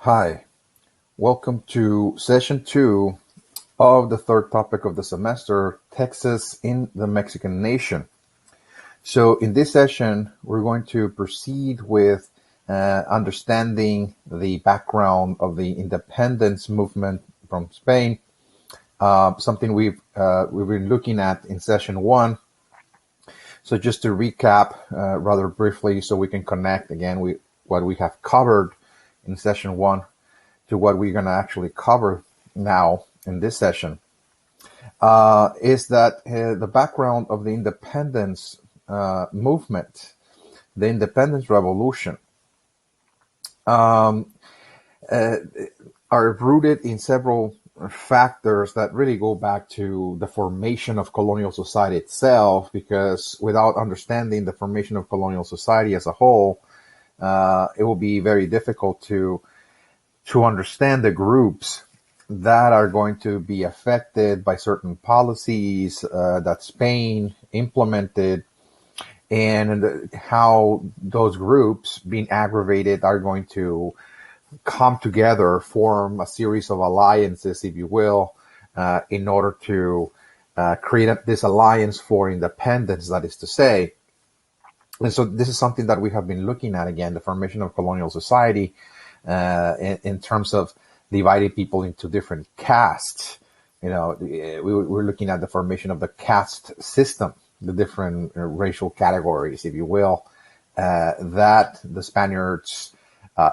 Hi, welcome to session 2 of the third topic of the semester, Texas in the Mexican Nation. So in this session, we're going to proceed with understanding the background of the independence movement from Spain, something we've been looking at in session 1. So just to recap rather briefly so we can connect again with what we have covered in session 1 to what we're going to actually cover now in this session, is that the background of the independence movement, the independence revolution, are rooted in several factors that really go back to the formation of colonial society itself, because without understanding the formation of colonial society as a whole, it will be very difficult to understand the groups that are going to be affected by certain policies that Spain implemented, and how those groups being aggravated are going to come together, form a series of alliances, if you will, in order to create this alliance for independence, that is to say. And so this is something that we have been looking at, again, the formation of colonial society, in terms of dividing people into different castes. We're looking at the formation of the caste system, the different racial categories, if you will, that the Spaniards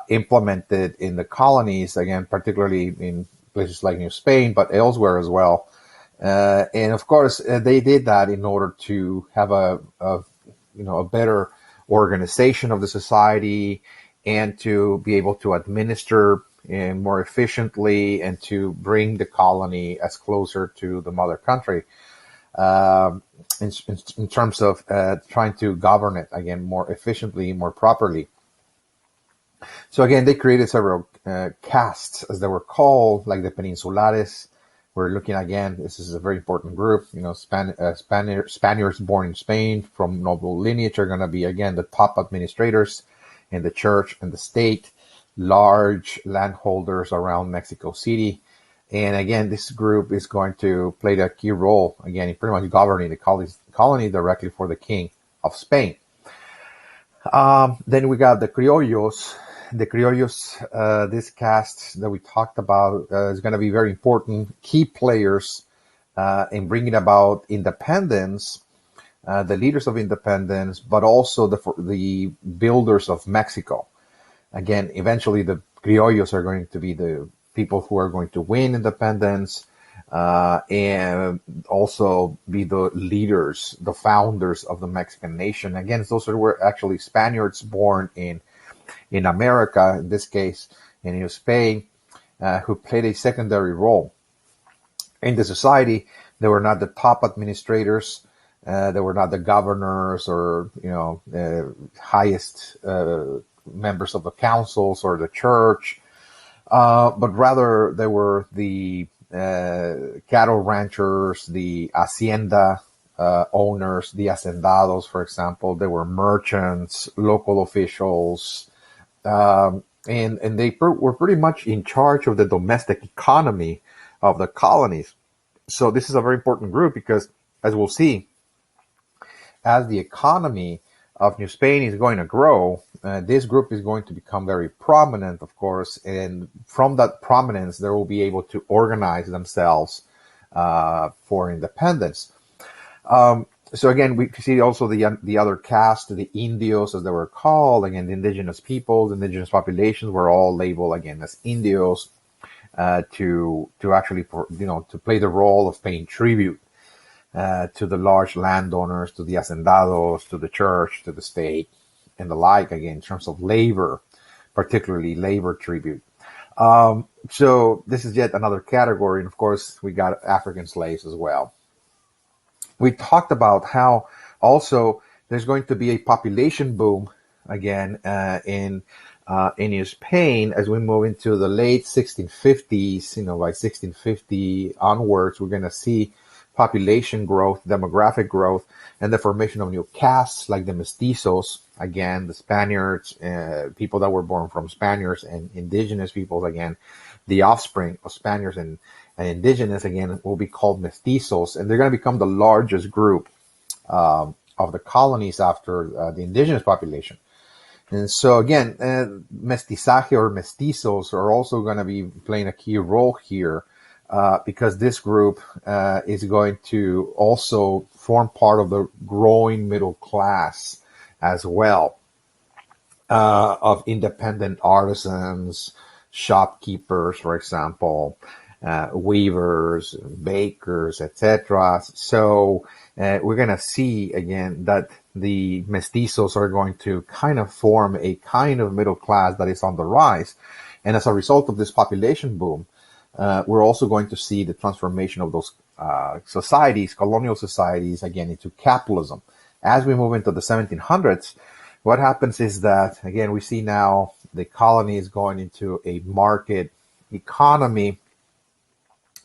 implemented in the colonies, again, particularly in places like New Spain, but elsewhere as well. And of course, they did that in order to have a better organization of the society, and to be able to administer more efficiently, and to bring the colony as closer to the mother country, in terms of trying to govern it, again, more efficiently, more properly. So again, they created several castes, as they were called, like the Peninsulares. We're looking, again, this is a very important group. Spaniards born in Spain from noble lineage are going to be, again, the top administrators in the church and the state, large landholders around Mexico City. And again, this group is going to play a key role, again, in pretty much governing the colony directly for the King of Spain. Then we got the Criollos. The Criollos, this caste that we talked about, is going to be very important, key players in bringing about independence, the leaders of independence, but also the builders of Mexico. Again, eventually the Criollos are going to be the people who are going to win independence, and also be the leaders, the founders of the Mexican nation. Again, those were actually Spaniards born in America, in this case in New Spain, who played a secondary role in the society. They were not the top administrators. They were not the governors or highest members of the councils or the church, but rather they were the cattle ranchers, the hacienda owners, the hacendados, for example. They were merchants, local officials, and they were pretty much in charge of the domestic economy of the colonies. So this is a very important group because, as we'll see, as the economy of New Spain is going to grow, this group is going to become very prominent, of course, and from that prominence, they will be able to organize themselves for independence. So again, we see also the other caste, the Indios, as they were called. Again, the indigenous peoples, indigenous populations were all labeled, again, as Indios, to actually, to play the role of paying tribute to the large landowners, to the hacendados, to the church, to the state, and the like, again, in terms of labor, particularly labor tribute. So this is yet another category. And of course, we got African slaves as well. We talked about how also there's going to be a population boom, again, in New Spain as we move into the late 1650s. By 1650 onwards, we're going to see population growth, demographic growth, and the formation of new castes like the mestizos, again, the Spaniards, people that were born from Spaniards, and indigenous peoples, again, the offspring of Spaniards and indigenous, again, will be called mestizos, and they're going to become the largest group of the colonies after the indigenous population. And so again, mestizaje or mestizos are also going to be playing a key role here, because this group is going to also form part of the growing middle class as well, of independent artisans, shopkeepers, for example, weavers, bakers, etc. So we're going to see again that the mestizos are going to kind of form a kind of middle class that is on the rise. And as a result of this population boom, we're also going to see the transformation of those societies, colonial societies, again, into capitalism. As we move into the 1700s, what happens is that, again, we see now the colonies going into a market economy,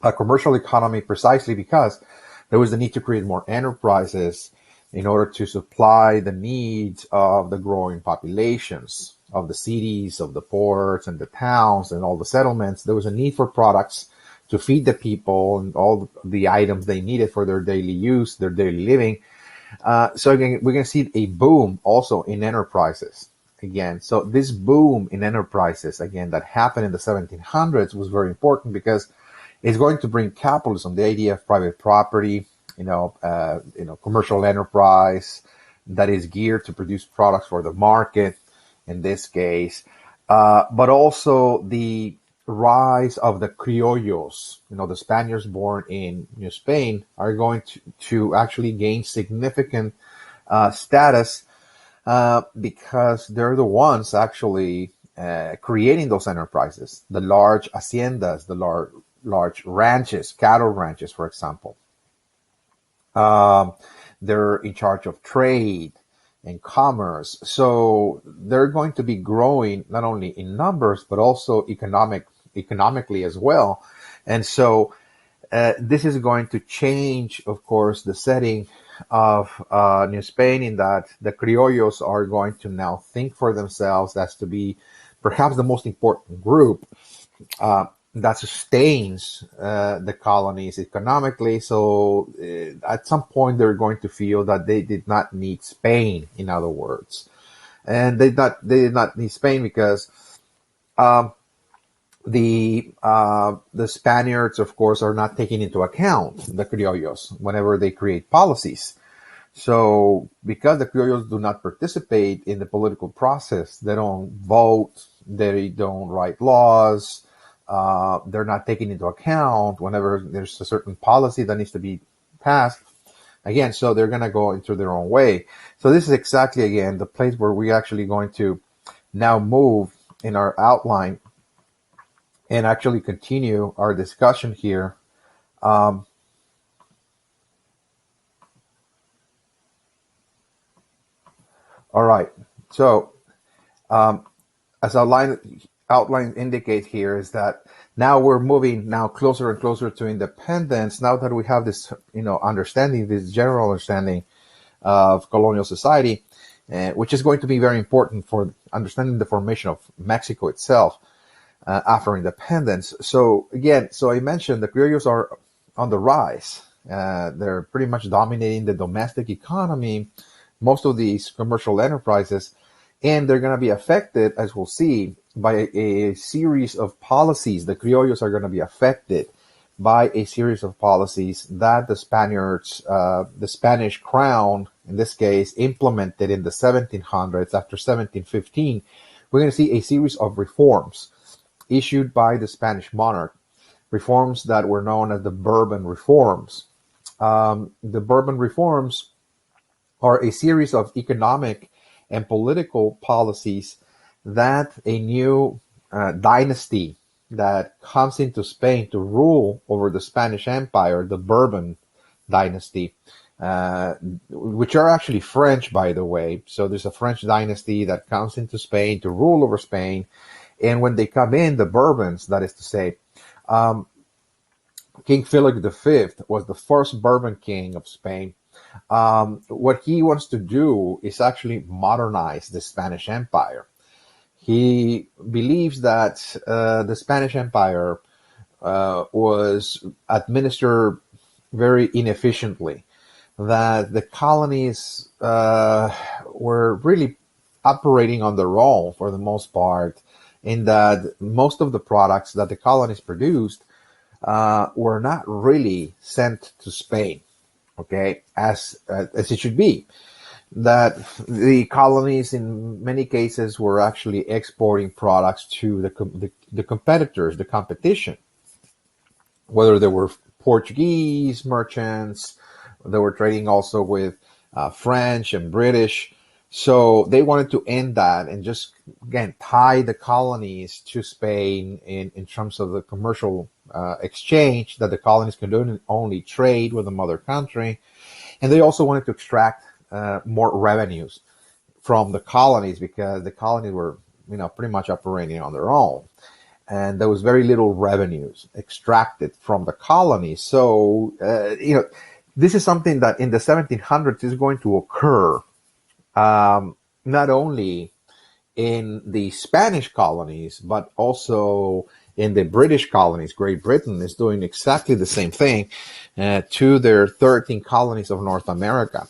a commercial economy, precisely because there was the need to create more enterprises in order to supply the needs of the growing populations of the cities, of the ports and the towns and all the settlements. There was a need for products to feed the people and all the items they needed for their daily use, their daily living. So again, we're going to see a boom also in enterprises again. So this boom in enterprises, again, that happened in the 1700s was very important because it's going to bring capitalism, the idea of private property, commercial enterprise that is geared to produce products for the market in this case, but also the rise of the criollos, the Spaniards born in New Spain are going to actually gain significant status because they're the ones actually creating those enterprises, the large haciendas, the large ranches, cattle ranches, for example. They're in charge of trade and commerce. So they're going to be growing not only in numbers, but also economically as well. And so this is going to change, of course, the setting of New Spain, in that the criollos are going to now think for themselves as to be perhaps the most important group that sustains the colonies economically. So at some point, they're going to feel that they did not need Spain, in other words. And they did not need Spain because the Spaniards, of course, are not taking into account the criollos whenever they create policies. So because the criollos do not participate in the political process, they don't vote, they don't write laws, they're not taken into account whenever there's a certain policy that needs to be passed. Again, so they're going to go into their own way. So this is exactly, again, the place where we're actually going to now move in our outline and actually continue our discussion here. All right. So as outline indicates here is that now we're moving now closer and closer to independence. Now that we have this, understanding, this general understanding of colonial society, which is going to be very important for understanding the formation of Mexico itself after independence. So again, I mentioned the criollos are on the rise. They're pretty much dominating the domestic economy, most of these commercial enterprises, and they're going to be affected, as we'll see, by a series of policies. The criollos are going to be affected by a series of policies that the Spaniards, the Spanish crown, in this case, implemented in the 1700s. After 1715, we're going to see a series of reforms issued by the Spanish monarch, reforms that were known as the Bourbon reforms. The Bourbon reforms are a series of economic and political policies that a new dynasty that comes into Spain to rule over the Spanish Empire, the Bourbon dynasty, which are actually French, by the way. So there's a French dynasty that comes into Spain to rule over Spain. And when they come in, the Bourbons, that is to say, King Philip V was the first Bourbon king of Spain. What he wants to do is actually modernize the Spanish Empire. He believes that the Spanish Empire was administered very inefficiently, that the colonies were really operating on their own for the most part, in that most of the products that the colonies produced were not really sent to Spain, okay, as it should be. That the colonies, in many cases, were actually exporting products to the competitors, the competition, whether they were Portuguese merchants, they were trading also with French and British. So they wanted to end that and just, again, tie the colonies to Spain in terms of the commercial exchange, that the colonies could only trade with the mother country. And they also wanted to extract more revenues from the colonies, because the colonies were, pretty much operating on their own. And there was very little revenues extracted from the colonies. So, this is something that in the 1700s is going to occur, not only in the Spanish colonies, but also in the British colonies. Great Britain is doing exactly the same thing to their 13 colonies of North America.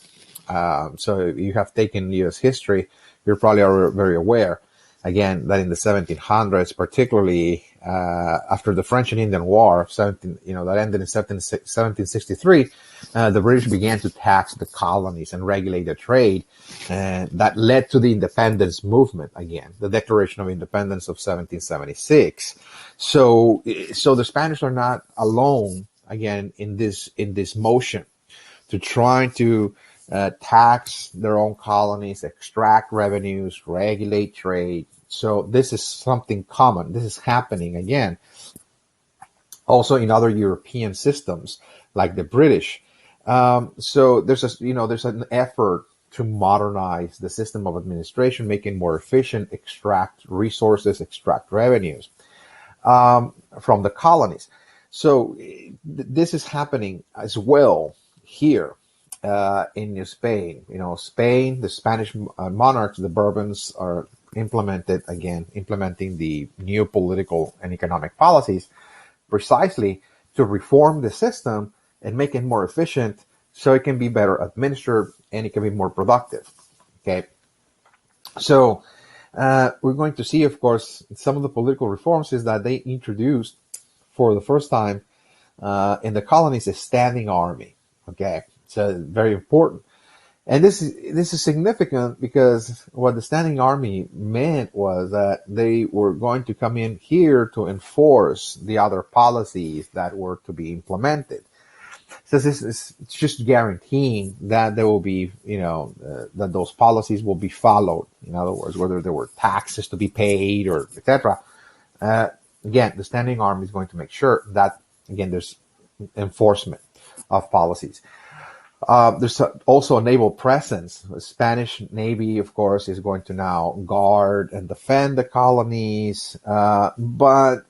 So if you have taken U.S. history, you're probably very aware, again, that in the 1700s, particularly after the French and Indian War, that ended in 1763, the British began to tax the colonies and regulate the trade, and that led to the independence movement again, the Declaration of Independence of 1776. So the Spanish are not alone again in this motion to try to tax their own colonies, extract revenues, regulate trade. So this is something common. This is happening again also in other European systems like the British. So there's an effort to modernize the system of administration, make it more efficient, extract resources, extract revenues from the colonies. So this is happening as well here in Spain. Spain, the Spanish monarchs, the Bourbons, are implementing the new political and economic policies precisely to reform the system and make it more efficient, so it can be better administered and it can be more productive. Okay, so we're going to see, of course, some of the political reforms is that they introduced for the first time in the colonies a standing army. Okay, so very important. And this is significant, because what the standing army meant was that they were going to come in here to enforce the other policies that were to be implemented. So this is just guaranteeing that there will be, that those policies will be followed. In other words, whether there were taxes to be paid or etc. Again, the standing army is going to make sure that, again, there's enforcement of policies. There's also a naval presence. The Spanish Navy, of course, is going to now guard and defend the colonies. But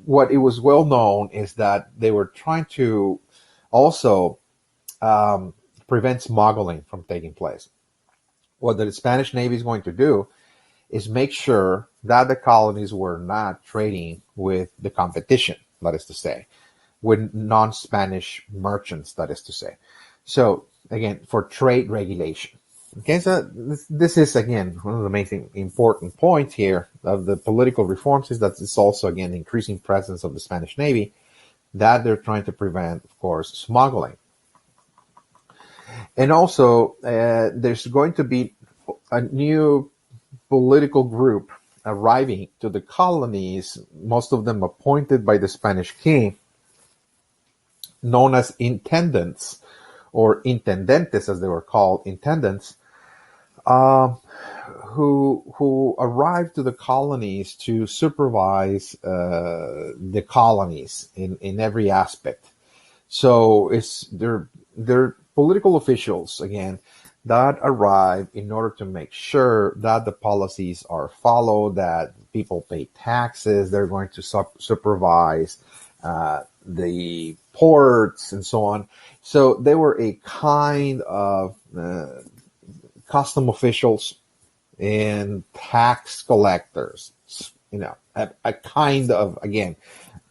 what it was well known is that they were trying to also prevent smuggling from taking place. What the Spanish Navy is going to do is make sure that the colonies were not trading with the competition, that is to say, with non-Spanish merchants, that is to say. So, again, for trade regulation. Okay, so this is, again, one of the main important points here of the political reforms, is that it's also, again, increasing presence of the Spanish Navy, that they're trying to prevent, of course, smuggling. And also, there's going to be a new political group arriving to the colonies, most of them appointed by the Spanish king, known as intendants, or intendentes, as they were called, intendants, who arrived to the colonies to supervise the colonies in every aspect. So they're political officials, again, that arrive in order to make sure that the policies are followed, that people pay taxes. They're going to supervise the ports and so on. So they were a kind of custom officials and tax collectors, a kind of, again,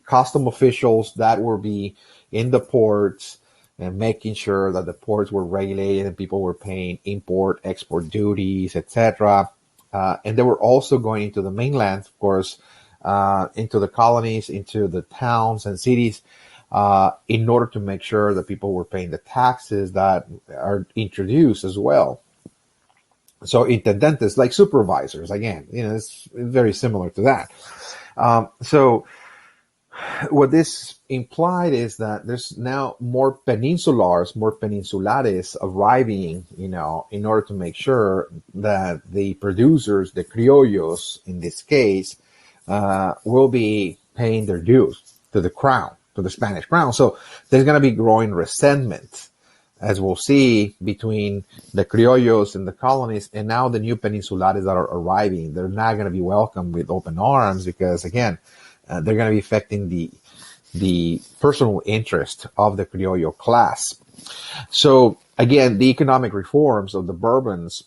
custom officials that will be in the ports and making sure that the ports were regulated and people were paying import, export duties, etc. And they were also going into the mainland, of course, into the colonies, into the towns and cities, in order to make sure that people were paying the taxes that are introduced as well. So intendentes, like supervisors, again, it's very similar to that. So what this implied is that there's now more peninsulares arriving, in order to make sure that the producers, the criollos in this case, will be paying their dues to the crown, to the Spanish crown. So there's going to be growing resentment, as we'll see, between the criollos and the colonies, and now the new peninsulares that are arriving. They're not going to be welcomed with open arms because, again, they're going to be affecting the personal interest of the criollo class. So, again, the economic reforms of the Bourbons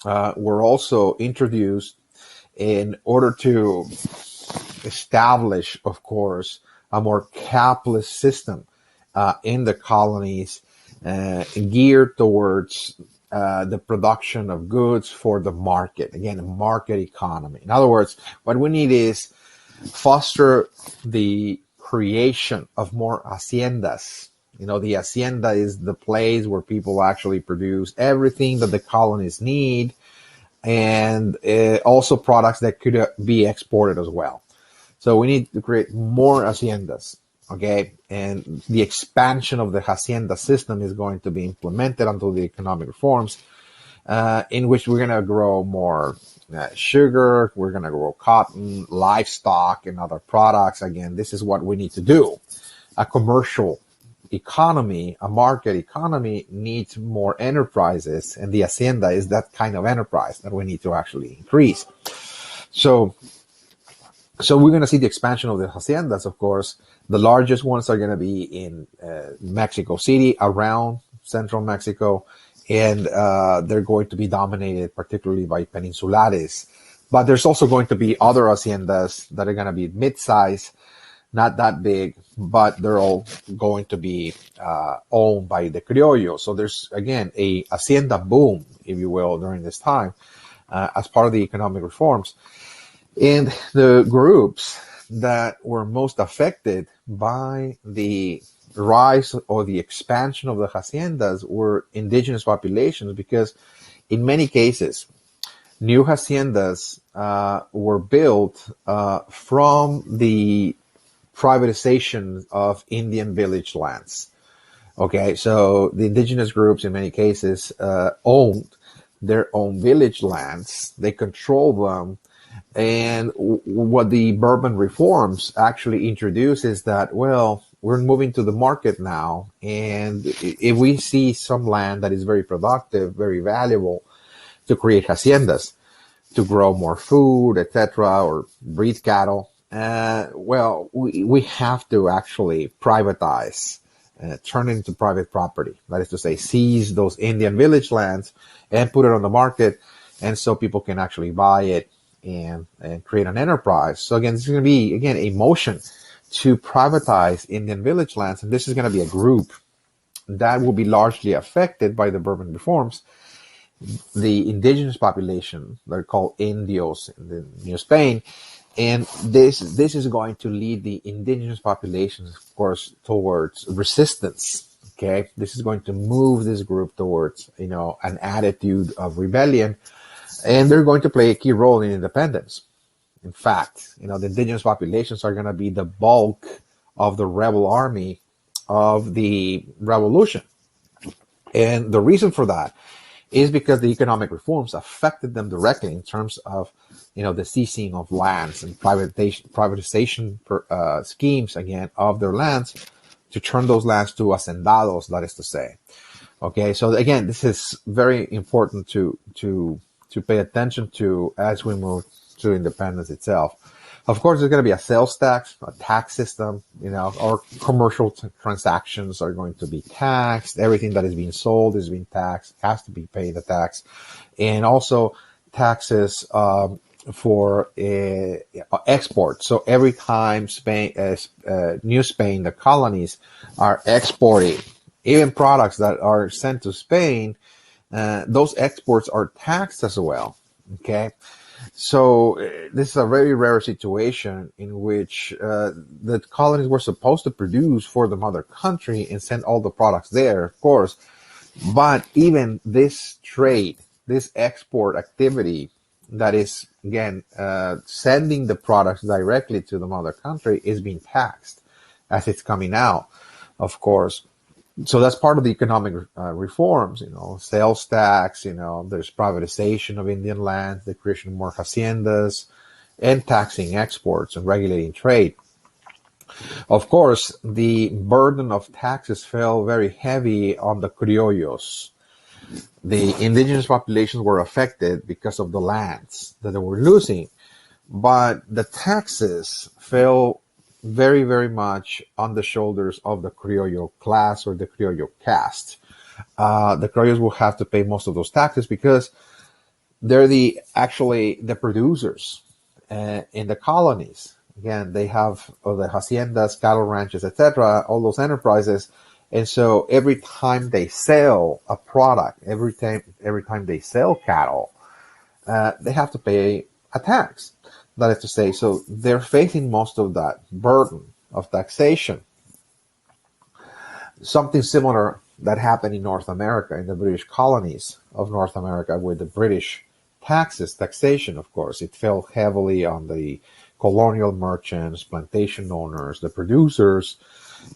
were also introduced in order to establish, of course, a more capitalist system in the colonies, geared towards the production of goods for the market. Again, a market economy. In other words, what we need is foster the creation of more haciendas. The hacienda is the place where people actually produce everything that the colonies need, and also products that could be exported as well. So we need to create more haciendas. Okay, and the expansion of the hacienda system is going to be implemented until the economic reforms, in which we're going to grow more sugar, we're going to grow cotton, livestock, and other products. Again, this is what we need to do. A commercial economy, a market economy, needs more enterprises, and the hacienda is that kind of enterprise that we need to actually increase. So we're going to see the expansion of the haciendas, of course. The largest ones are going to be in Mexico City, around central Mexico, and they're going to be dominated particularly by peninsulares. But there's also going to be other haciendas that are going to be mid-size, not that big, but they're all going to be owned by the criollos. So there's, again, a hacienda boom, if you will, during this time as part of the economic reforms. And the groups that were most affected by the rise or the expansion of the haciendas were indigenous populations, because in many cases, new haciendas were built from the privatization of Indian village lands. Okay, so the indigenous groups in many cases owned their own village lands. They control them. And what the Bourbon reforms actually introduce is that, well, we're moving to the market now. And if we see some land that is very productive, very valuable, to create haciendas, to grow more food, etc., or breed cattle, well, we have to actually privatize, turn it into private property. That is to say, seize those Indian village lands and put it on the market, and so people can actually buy it and create an enterprise. So again, this is going to be, again, a motion to privatize Indian village lands, and this is going to be a group that will be largely affected by the Bourbon reforms. The indigenous population, they're called Indios in the New Spain, and this is going to lead the indigenous populations, of course, towards resistance. Okay, this is going to move this group towards, an attitude of rebellion, and they're going to play a key role in independence. In fact, the indigenous populations are going to be the bulk of the rebel army of the revolution. And the reason for that is because the economic reforms affected them directly in terms of, the seizing of lands and privatization schemes, again, of their lands, to turn those lands to hacendados, that is to say. Okay, so again, this is very important to pay attention to as we move to independence itself. Of course, there's going to be a sales tax, a tax system, or commercial transactions are going to be taxed. Everything that is being sold is being taxed, has to be paid a tax. And also taxes for export. So every time New Spain, the colonies are exporting, even products that are sent to Spain, those exports are taxed as well. Okay. So this is a very rare situation in which the colonies were supposed to produce for the mother country and send all the products there, of course. But even this trade, this export activity that is, again, sending the products directly to the mother country is being taxed as it's coming out, of course. So that's part of the economic reforms, sales tax, there's privatization of Indian lands, the creation of more haciendas, and taxing exports and regulating trade. Of course, the burden of taxes fell very heavy on the criollos. The indigenous populations were affected because of the lands that they were losing, but the taxes fell very, very much on the shoulders of the Criollo class or the Criollo caste. The Criollos will have to pay most of those taxes because they're actually the producers in the colonies. Again, they have the haciendas, cattle ranches, etc., all those enterprises. And so every time they sell a product, every time they sell cattle, they have to pay a tax. That is to say, so they're facing most of that burden of taxation. Something similar that happened in North America, in the British colonies of North America, with the British taxation, of course. It fell heavily on the colonial merchants, plantation owners, the producers,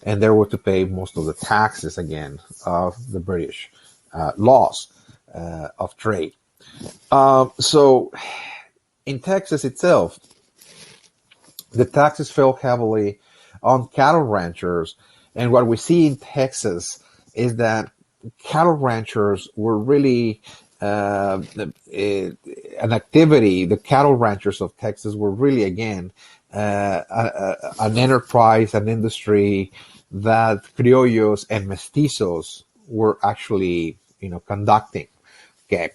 and they were to pay most of the taxes, again, of the British laws of trade. So in Texas itself, the taxes fell heavily on cattle ranchers. And what we see in Texas is that cattle ranchers were really an activity. The cattle ranchers of Texas were really, again, an enterprise, an industry that criollos and mestizos were actually, conducting. Okay.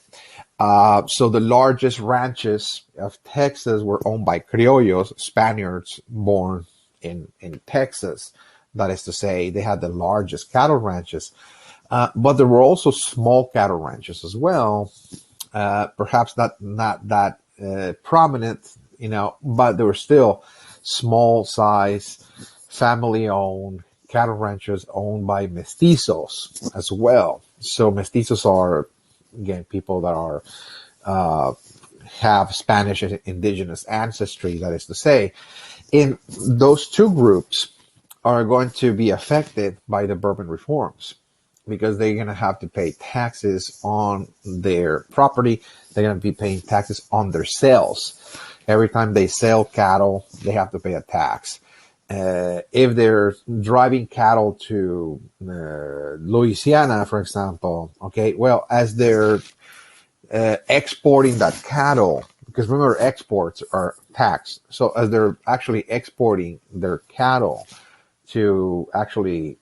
So the largest ranches of Texas were owned by criollos, Spaniards born in Texas. That is to say, they had the largest cattle ranches. But there were also small cattle ranches as well. Perhaps not that prominent, but there were still small size, family owned cattle ranches owned by mestizos as well. So mestizos are, again, people that are have Spanish indigenous ancestry, that is to say. In those two groups are going to be affected by the Bourbon reforms because they're going to have to pay taxes on their property. They're going to be paying taxes on their sales. Every time they sell cattle, they have to pay a tax. If they're driving cattle to Louisiana, for example, okay, well, as they're exporting that cattle, because remember, exports are taxed. So as they're actually exporting their cattle to actually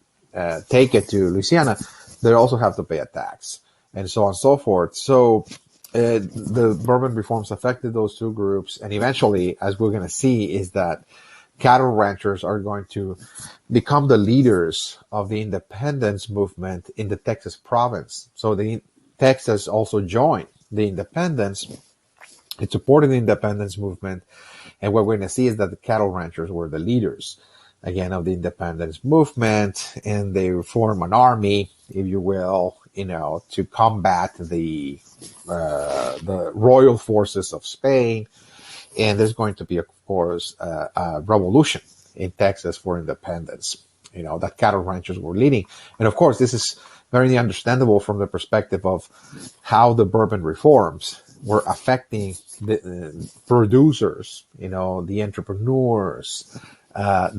take it to Louisiana, they also have to pay a tax, and so on and so forth. So the Bourbon reforms affected those two groups, and eventually, as we're going to see, is that cattle ranchers are going to become the leaders of the independence movement in the Texas province. So Texas also joined the independence. It supported the independence movement. And what we're going to see is that the cattle ranchers were the leaders, again, of the independence movement. And they form an army, if you will, to combat the royal forces of Spain. And there's going to be, of course, a revolution in Texas for independence, that cattle ranchers were leading. And of course, this is very understandable from the perspective of how the Bourbon reforms were affecting the producers, the entrepreneurs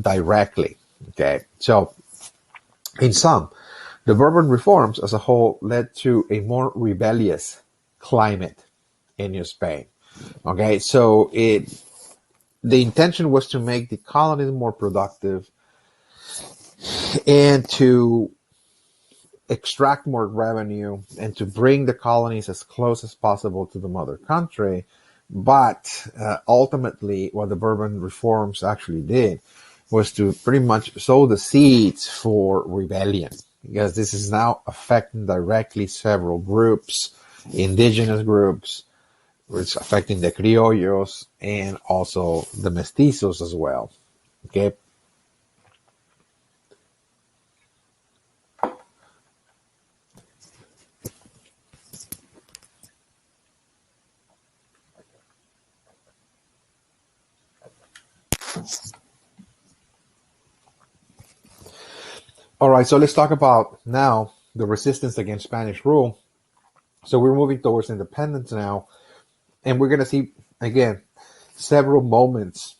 directly. Okay. So in sum, the Bourbon reforms as a whole led to a more rebellious climate in New Spain. Okay, so the intention was to make the colonies more productive and to extract more revenue and to bring the colonies as close as possible to the mother country. But ultimately, what the Bourbon reforms actually did was to pretty much sow the seeds for rebellion, because this is now affecting directly several groups, indigenous groups. It's affecting the criollos and also the mestizos as well. Okay. All right, so let's talk about now the resistance against Spanish rule. So we're moving towards independence now, and we're going to see, again, several moments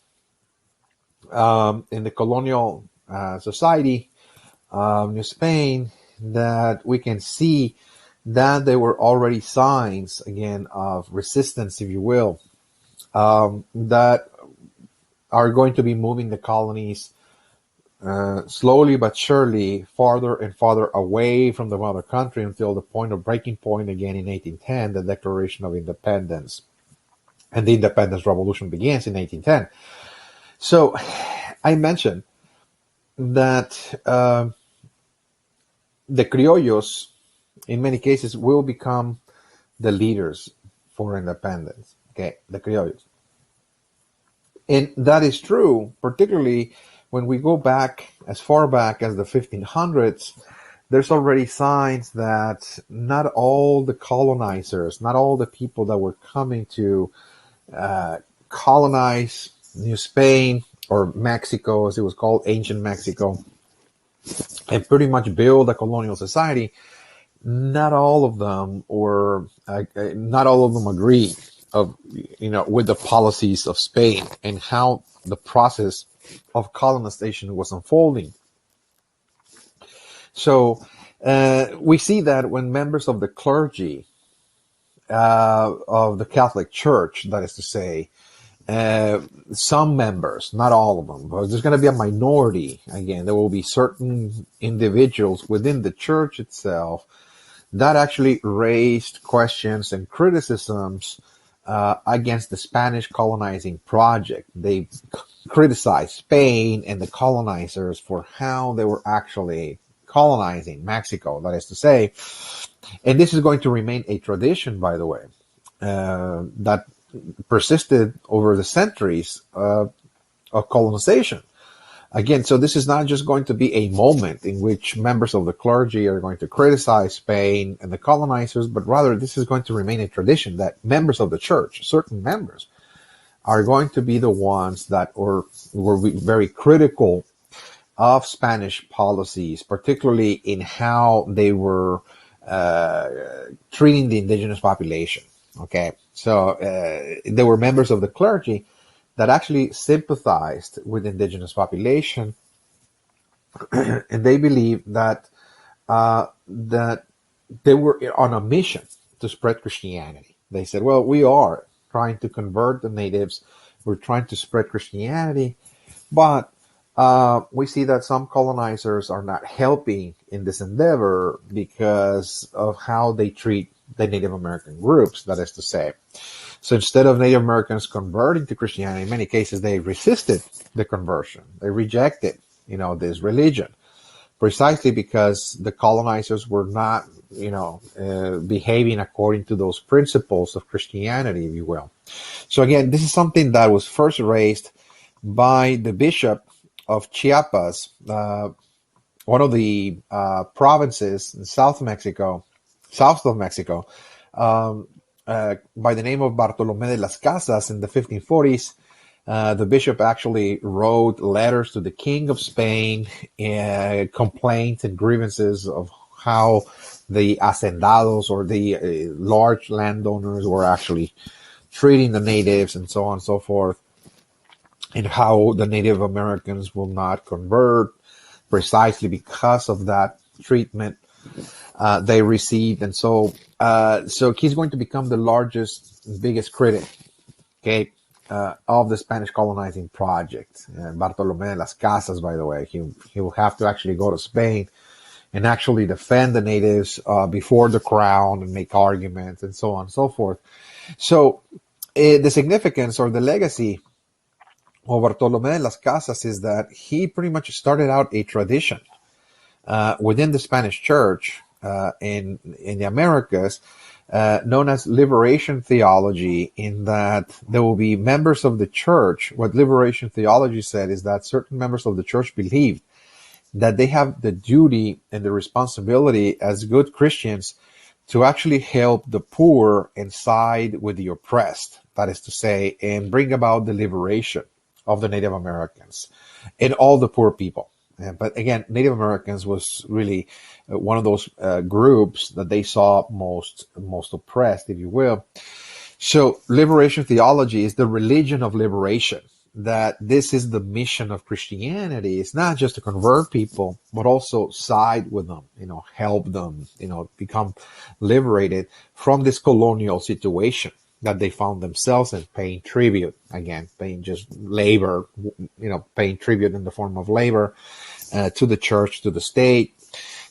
in the colonial society of New Spain that we can see that there were already signs, again, of resistance, if you will, that are going to be moving the colonies slowly but surely farther and farther away from the mother country until the point of breaking point again in 1810, the Declaration of Independence. And the Independence Revolution begins in 1810. So I mentioned that the criollos, in many cases, will become the leaders for independence. Okay, the criollos. And that is true, particularly when we go back as far back as the 1500s. There's already signs that not all the colonizers, not all the people that were coming to colonize New Spain, or Mexico as it was called, ancient Mexico, and pretty much build a colonial society, not all of them, or not all of them agree with the policies of Spain and how the process of colonization was unfolding. So we see that when members of the clergy of the Catholic Church, that is to say, some members, not all of them, but there's going to be a minority. Again, there will be certain individuals within the church itself that actually raised questions and criticisms against the Spanish colonizing project. They criticized Spain and the colonizers for how they were actually colonizing Mexico, that is to say. And this is going to remain a tradition, by the way, that persisted over the centuries of colonization. Again, so this is not just going to be a moment in which members of the clergy are going to criticize Spain and the colonizers, but rather this is going to remain a tradition that members of the church, certain members, are going to be the ones that were very critical of Spanish policies, particularly in how they were treating the indigenous population. Okay, so there were members of the clergy that actually sympathized with the indigenous population, and they believed that that they were on a mission to spread Christianity. They said, well, we are trying to convert the natives, we're trying to spread Christianity, but we see that some colonizers are not helping in this endeavor because of how they treat the Native American groups, that is to say. So instead of Native Americans converting to Christianity, in many cases they resisted the conversion. They rejected, this religion, precisely because the colonizers were not, behaving according to those principles of Christianity, if you will. So again, this is something that was first raised by the bishop of Chiapas, one of the provinces in south of Mexico, by the name of Bartolomé de las Casas in the 1540s. The bishop actually wrote letters to the King of Spain, complaints and grievances of how the hacendados, or the large landowners, were actually treating the natives and so on and so forth, and how the Native Americans will not convert precisely because of that treatment they received. And so he's going to become the biggest critic, okay, of the Spanish colonizing project. Bartolomé de las Casas, by the way, he will have to actually go to Spain and actually defend the natives before the crown and make arguments and so on and so forth. So the significance or the legacy of Bartolomé de las Casas is that he pretty much started out a tradition within the Spanish church in the Americas, known as liberation theology, in that there will be members of the church. What liberation theology said is that certain members of the church believed that they have the duty and the responsibility as good Christians to actually help the poor and side with the oppressed, that is to say, and bring about the liberation of the Native Americans and all the poor people. But again, Native Americans was really one of those groups that they saw most oppressed, if you will. So liberation theology is the religion of liberation, that this is the mission of Christianity. It's not just to convert people, but also side with them, help them, become liberated from this colonial situation that they found themselves in, paying tribute, again, paying just labor, paying tribute in the form of labor to the church, to the state,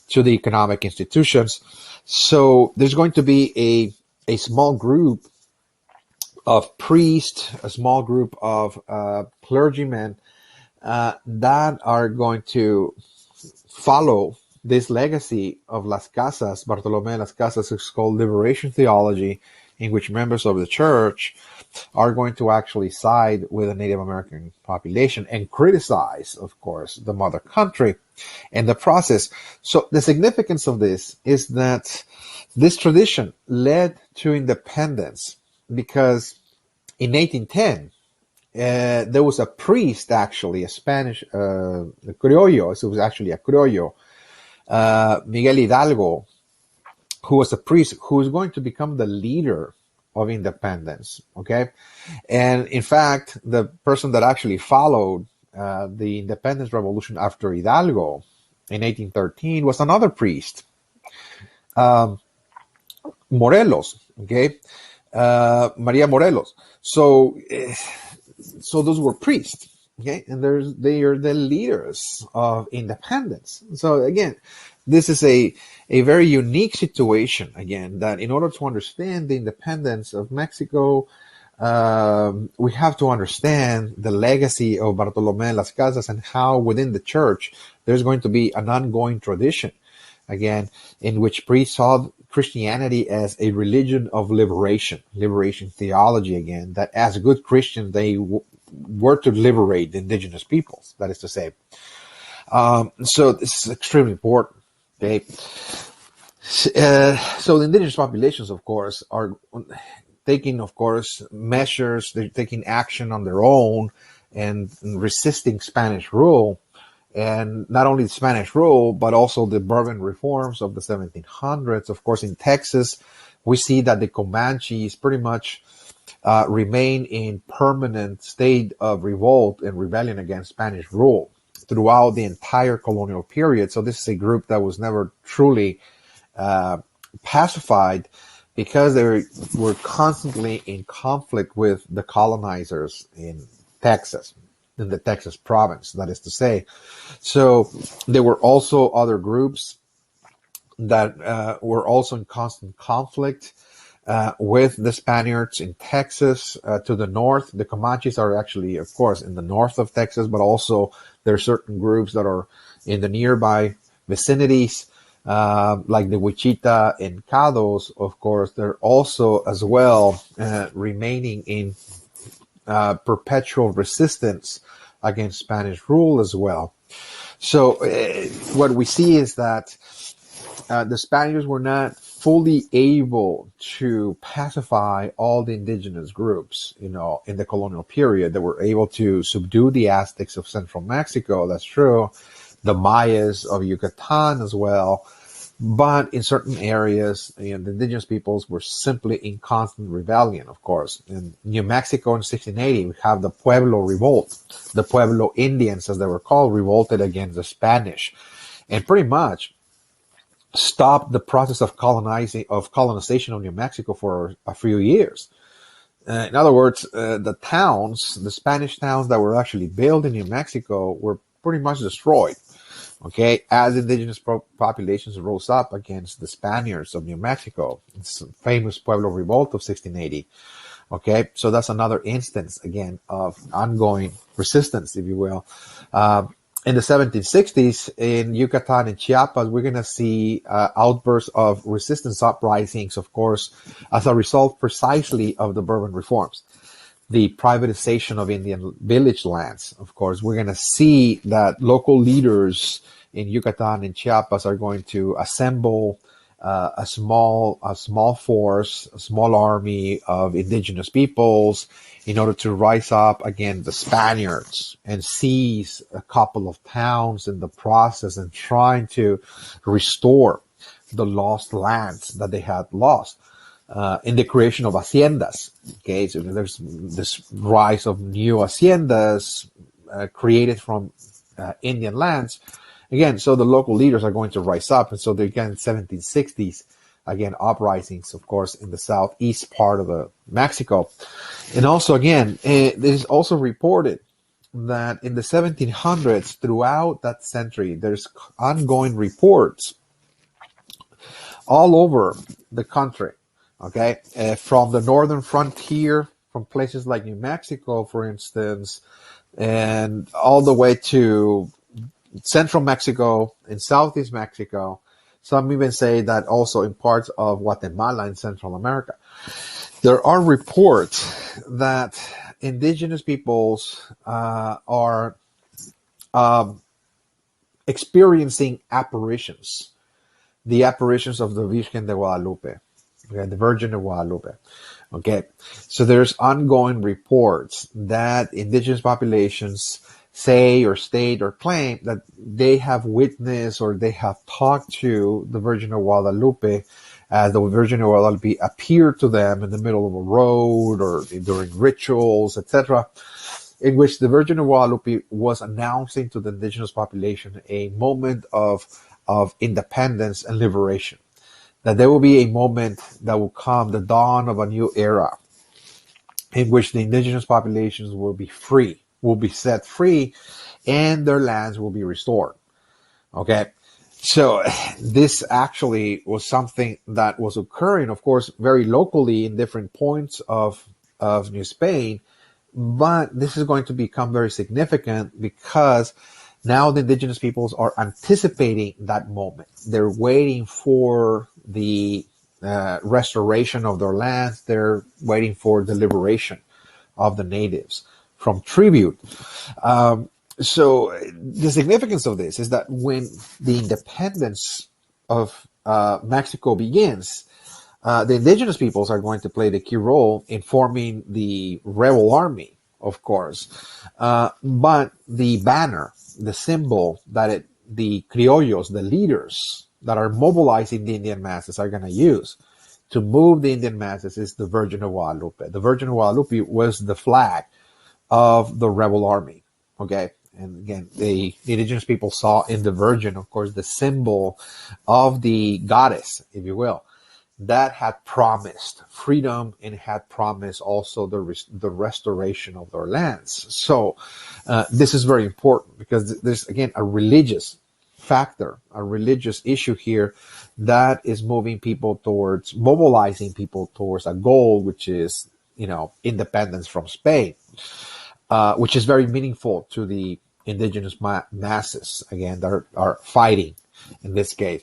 to the economic institutions. So there's going to be a small group of priests, a small group of clergymen that are going to follow this legacy of Las Casas. Bartolomé Las Casas is called liberation theology, in which members of the church are going to actually side with the Native American population and criticize, of course, the mother country and the process. So the significance of this is that this tradition led to independence, because in 1810, there was a priest, actually, a Spanish criollo. So it was actually a criollo, Miguel Hidalgo, who was a priest who was going to become the leader of independence. Okay. And in fact, the person that actually followed the independence revolution after Hidalgo in 1813 was another priest, Morelos. Okay. Maria Morelos. So those were priests. Okay. And they are the leaders of independence. So again, this is a very unique situation, again, that in order to understand the independence of Mexico, we have to understand the legacy of Bartolomé Las Casas and how within the church there's going to be an ongoing tradition, again, in which priests saw Christianity as a religion of liberation theology, again, that as good Christians they were to liberate the indigenous peoples, that is to say. So this is extremely important. Okay. So the indigenous populations, of course, are taking, of course, measures. They're taking action on their own and resisting Spanish rule. And not only Spanish rule, but also the Bourbon reforms of the 1700s. Of course, in Texas, we see that the Comanches pretty much remain in permanent state of revolt and rebellion against Spanish rule throughout the entire colonial period. So this is a group that was never truly pacified, because they were constantly in conflict with the colonizers in Texas, in the Texas province, that is to say. So there were also other groups that were also in constant conflict with the Spaniards in Texas to the north. The Comanches are actually, of course, in the north of Texas, but also there are certain groups that are in the nearby vicinities, like the Wichita and Caddos, of course. They're also as well remaining in perpetual resistance against Spanish rule as well. So what we see is that the Spaniards were not fully able to pacify all the indigenous groups, in the colonial period. They were able to subdue the Aztecs of central Mexico, that's true, the Mayas of Yucatan as well. But in certain areas, the indigenous peoples were simply in constant rebellion, of course. In New Mexico in 1680, we have the Pueblo Revolt. The Pueblo Indians, as they were called, revolted against the Spanish and pretty much stopped the process of colonization of New Mexico for a few years. In other words, the Spanish towns that were actually built in New Mexico were pretty much destroyed. Okay, as indigenous populations rose up against the Spaniards of New Mexico, it's a famous Pueblo Revolt of 1680. Okay, so that's another instance again of ongoing resistance, if you will. In the 1760s, in Yucatan and Chiapas, we're going to see outbursts of resistance uprisings, of course, as a result precisely of the Bourbon reforms. The privatization of Indian village lands, of course, we're going to see that local leaders in Yucatan and Chiapas are going to assemble a small force, a small army of indigenous peoples in order to rise up against the Spaniards and seize a couple of towns in the process and trying to restore the lost lands that they had lost. In the creation of haciendas. Okay, so there's this rise of new haciendas created from Indian lands. Again, so the local leaders are going to rise up, and so they again 1760s, again uprisings, of course, in the southeast part of Mexico, and also again, it is also reported that in the 1700s, throughout that century, there's ongoing reports all over the country. Okay, from the northern frontier, from places like New Mexico, for instance, and all the way to central Mexico and southeast Mexico. Some even say that also in parts of Guatemala and Central America. There are reports that indigenous peoples are experiencing apparitions, the apparitions of the Virgen de Guadalupe. Okay, the Virgin of Guadalupe. Okay, so there's ongoing reports that indigenous populations say or state or claim that they have witnessed or they have talked to the Virgin of Guadalupe as the Virgin of Guadalupe appeared to them in the middle of a road or during rituals, etc., in which the Virgin of Guadalupe was announcing to the indigenous population a moment of independence and liberation. That there will be a moment that will come, the dawn of a new era, in which the indigenous populations will be free, will be set free, and their lands will be restored. Okay, so this actually was something that was occurring, of course, very locally in different points of New Spain, but this is going to become very significant because now the indigenous peoples are anticipating that moment. They're waiting for the restoration of their lands. They're waiting for the liberation of the natives from tribute. So the significance of this is that when the independence of Mexico begins, the indigenous peoples are going to play the key role in forming the rebel army, of course. But the banner, the symbol that the criollos, the leaders that are mobilizing the Indian masses are going to use to move the Indian masses is the Virgin of Guadalupe. The Virgin of Guadalupe was the flag of the rebel army. Okay. And again, the indigenous people saw in the Virgin, of course, the symbol of the goddess, if you will, that had promised freedom and had promised also the restoration of their lands. So this is very important because there's, again, a religious factor, a religious issue here that is mobilizing people towards a goal, which is, independence from Spain, which is very meaningful to the indigenous masses, again, that are fighting in this case.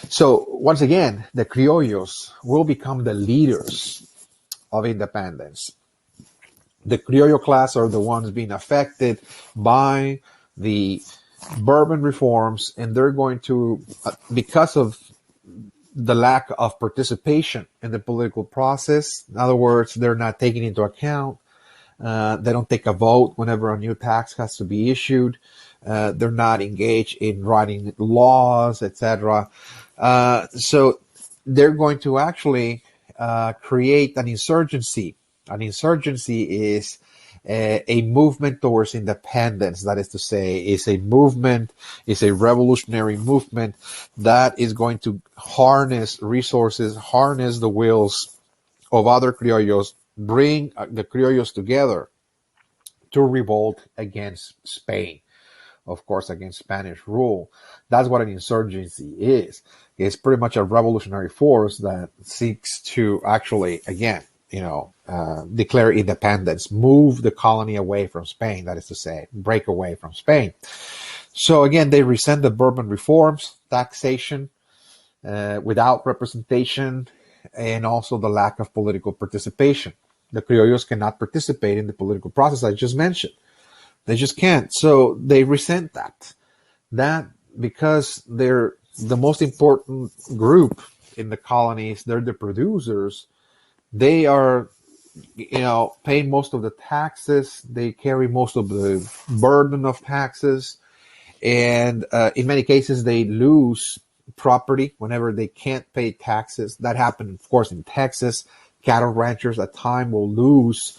So once again, the criollos will become the leaders of independence. The criollo class are the ones being affected by the Bourbon reforms, and they're going to, because of the lack of participation in the political process, in other words, they're not taking into account, they don't take a vote whenever a new tax has to be issued. They're not engaged in writing laws, etc. So they're going to actually create an insurgency. An insurgency is a movement towards independence. That is to say, is a revolutionary movement that is going to harness resources, harness the wills of other criollos bring the criollos together to revolt against Spain, of course, against Spanish rule. That's what an insurgency is. It's pretty much a revolutionary force that seeks to actually, again, declare independence, move the colony away from Spain, that is to say, break away from Spain. So again, they resent the Bourbon reforms, taxation without representation, and also the lack of political participation. The criollos cannot participate in the political process I just mentioned. They just can't. So they resent that. That because they're the most important group in the colonies, they're the producers. They are, paying most of the taxes. They carry most of the burden of taxes. And in many cases, they lose property whenever they can't pay taxes. That happened, of course, in Texas. Cattle ranchers at time will lose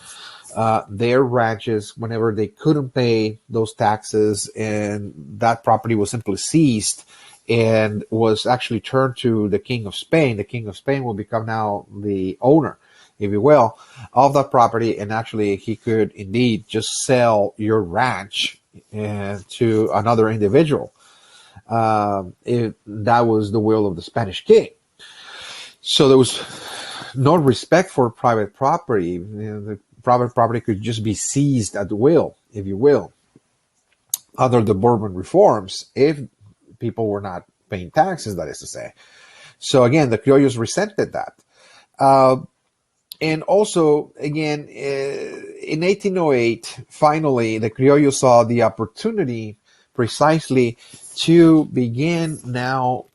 their ranches whenever they couldn't pay those taxes, and that property was simply seized and was actually turned to the King of Spain. The King of Spain will become now the owner, if you will, of that property, and actually he could indeed just sell your ranch to another individual if that was the will of the Spanish king. So there was no respect for private property. The private property could just be seized at will, if you will, under the Bourbon reforms, if people were not paying taxes, that is to say. So again, the criollos resented that. And also, again, in 1808, finally, the criollos saw the opportunity precisely to begin now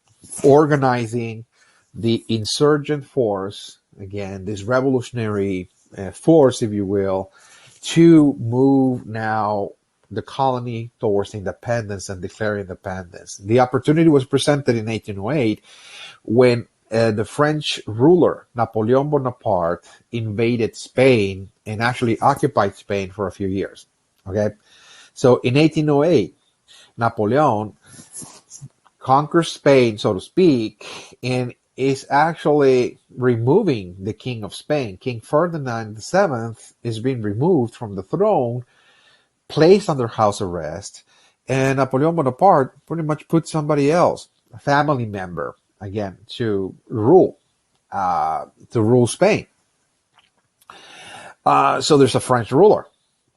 organizing the insurgent force, again, this revolutionary force, if you will, to move now the colony towards independence and declare independence. The opportunity was presented in 1808 when the French ruler, Napoleon Bonaparte, invaded Spain and actually occupied Spain for a few years. Okay? So in 1808, Napoleon conquers Spain, so to speak, and is actually removing the King of Spain. King Ferdinand VII is being removed from the throne, placed under house arrest, and Napoleon Bonaparte pretty much put somebody else, a family member, again, to rule Spain. So there's a French ruler,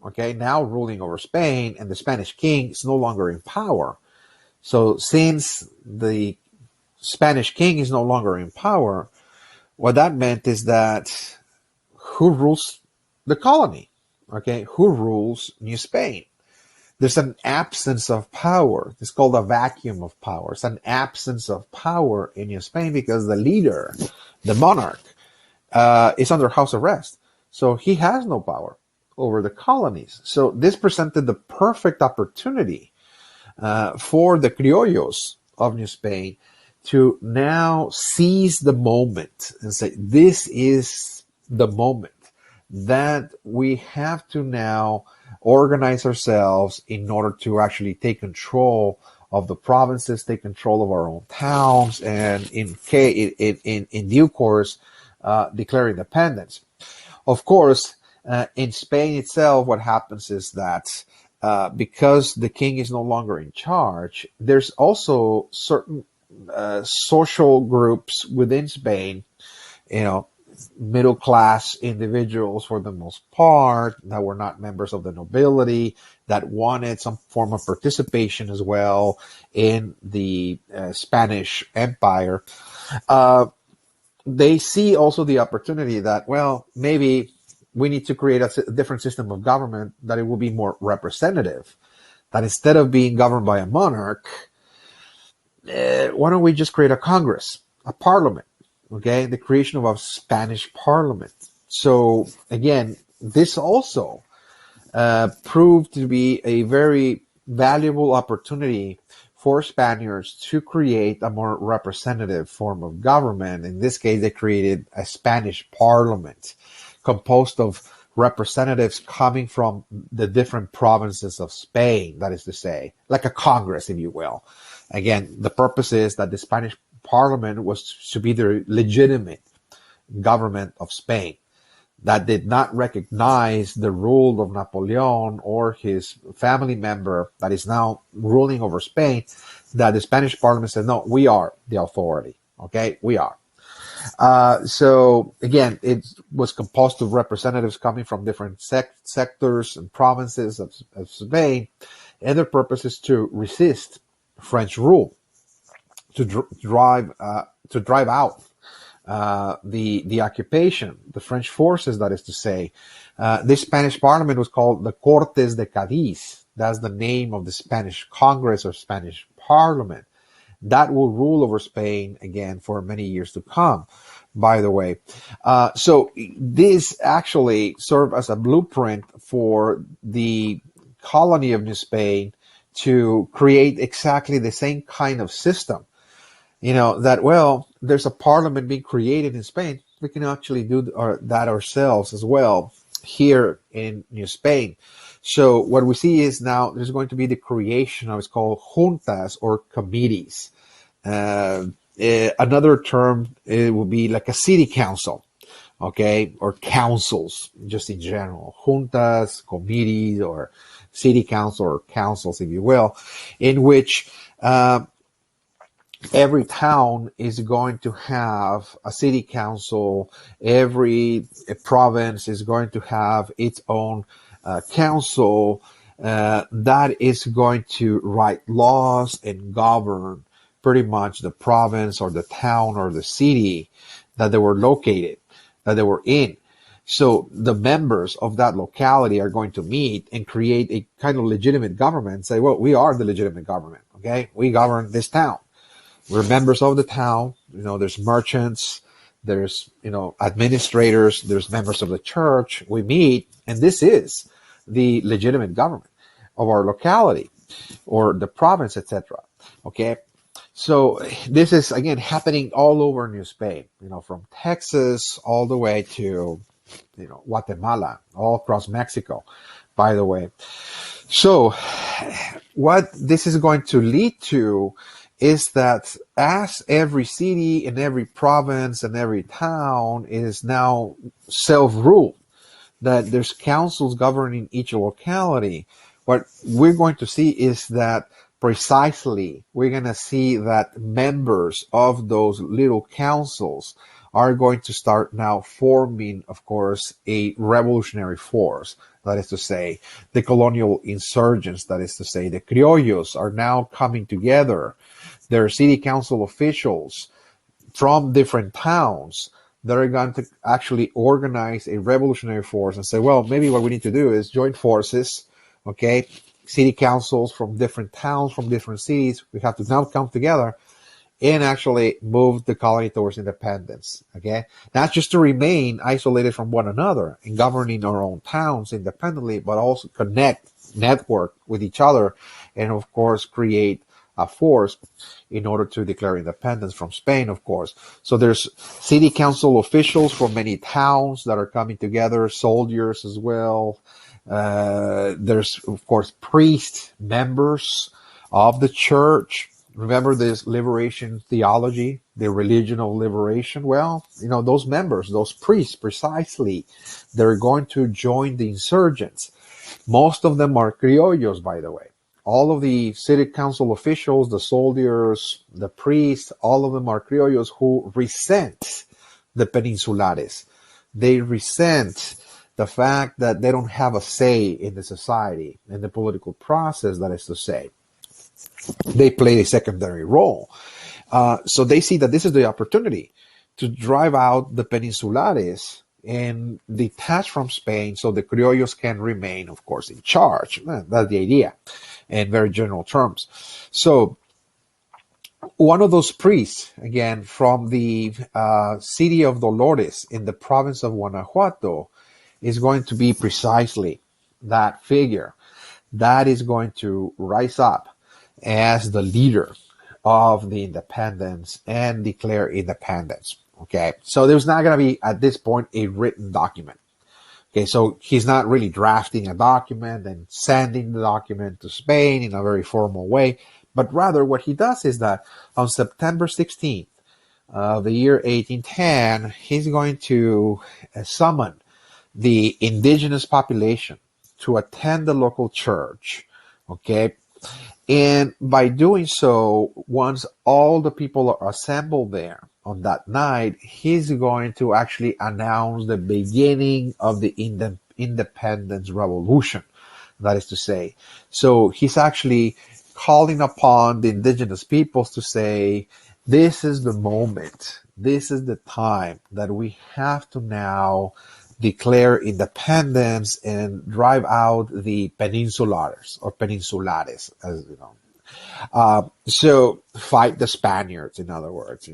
okay, now ruling over Spain, and the Spanish king is no longer in power. So since the Spanish king is no longer in power, what that meant is that who rules the colony? Okay, who rules New Spain? There's an absence of power. It's called a vacuum of power. It's an absence of power in New Spain because the leader, the monarch, is under house arrest. So he has no power over the colonies. So this presented the perfect opportunity for the criollos of New Spain to now seize the moment and say, this is the moment that we have to now organize ourselves in order to actually take control of the provinces, take control of our own towns, and in due course, declare independence. Of course, in Spain itself, what happens is that because the king is no longer in charge, there's also certain social groups within Spain, middle class individuals for the most part that were not members of the nobility, that wanted some form of participation as well in the Spanish Empire. They see also the opportunity that, well, maybe we need to create a different system of government, that it will be more representative, that instead of being governed by a monarch, why don't we just create a Congress, a parliament, okay? The creation of a Spanish parliament. So again, this also proved to be a very valuable opportunity for Spaniards to create a more representative form of government. In this case, they created a Spanish parliament composed of representatives coming from the different provinces of Spain, that is to say, like a Congress, if you will. Again, the purpose is that the Spanish parliament was to be the legitimate government of Spain. that did not recognize the rule of Napoleon or his family member that is now ruling over Spain, that the Spanish parliament said, no, we are the authority. Okay, we are. So again, it was composed of representatives coming from different sectors and provinces of Spain, and their purpose is to resist French rule, to drive out the occupation, the French forces, that is to say. This Spanish parliament was called the Cortes de Cádiz. That's the name of the Spanish Congress or Spanish parliament. That will rule over Spain again for many years to come, by the way. So this actually served as a blueprint for the colony of New Spain to create exactly the same kind of system. That, well, there's a parliament being created in Spain. We can actually do that ourselves as well here in New Spain. So what we see is now there's going to be the creation of, it's called juntas or committees. Another term, it will be like a city council, okay, or councils, just in general, juntas, committees, or city council or councils, if you will, in which every town is going to have a city council. Every province is going to have its own council that is going to write laws and govern pretty much the province or the town or the city that they were located, that they were in. So the members of that locality are going to meet and create a kind of legitimate government and say, well, we are the legitimate government, okay? We govern this town. We're members of the town. There's merchants, there's, administrators, there's members of the church. We meet, and this is the legitimate government of our locality or the province, etc. Okay? So this is, again, happening all over New Spain, from Texas all the way to, Guatemala, all across Mexico, by the way. So what this is going to lead to is that as every city and every province and every town is now self-ruled, that there's councils governing each locality, what we're going to see is that precisely we're going to see that members of those little councils are going to start now forming, of course, a revolutionary force. That is to say, the colonial insurgents, that is to say, the criollos, are now coming together. There are city council officials from different towns that are going to actually organize a revolutionary force and say, well, maybe what we need to do is join forces, okay? City councils from different towns, from different cities, we have to now come together and actually move the colony towards independence, okay? Not just to remain isolated from one another and governing our own towns independently, but also connect, network with each other, and of course create a force in order to declare independence from Spain, of course. So there's city council officials from many towns that are coming together, soldiers as well. There's, of course, priests, members of the church. Remember this liberation theology, the religion of liberation? Well, those members, those priests, precisely, they're going to join the insurgents. Most of them are criollos, by the way. All of the city council officials, the soldiers, the priests, all of them are criollos who resent the peninsulares. They resent the fact that they don't have a say in the society, in the political process, that is to say. They play a secondary role. So they see that this is the opportunity to drive out the peninsulares and detach from Spain so the criollos can remain, of course, in charge. That's the idea in very general terms. So one of those priests, again, from the city of Dolores in the province of Guanajuato, is going to be precisely that figure that is going to rise up as the leader of the independence and declare independence. Okay, so there's not going to be, at this point, a written document. Okay, so he's not really drafting a document and sending the document to Spain in a very formal way, but rather what he does is that on September 16th of the year 1810, he's going to summon the indigenous population to attend the local church. Okay. And by doing so, once all the people are assembled there on that night, he's going to actually announce the beginning of the independence revolution. That is to say, so he's actually calling upon the indigenous peoples to say, this is the moment, this is the time that we have to now declare independence and drive out the peninsulares or peninsulares, as you know. So fight the Spaniards, in other words,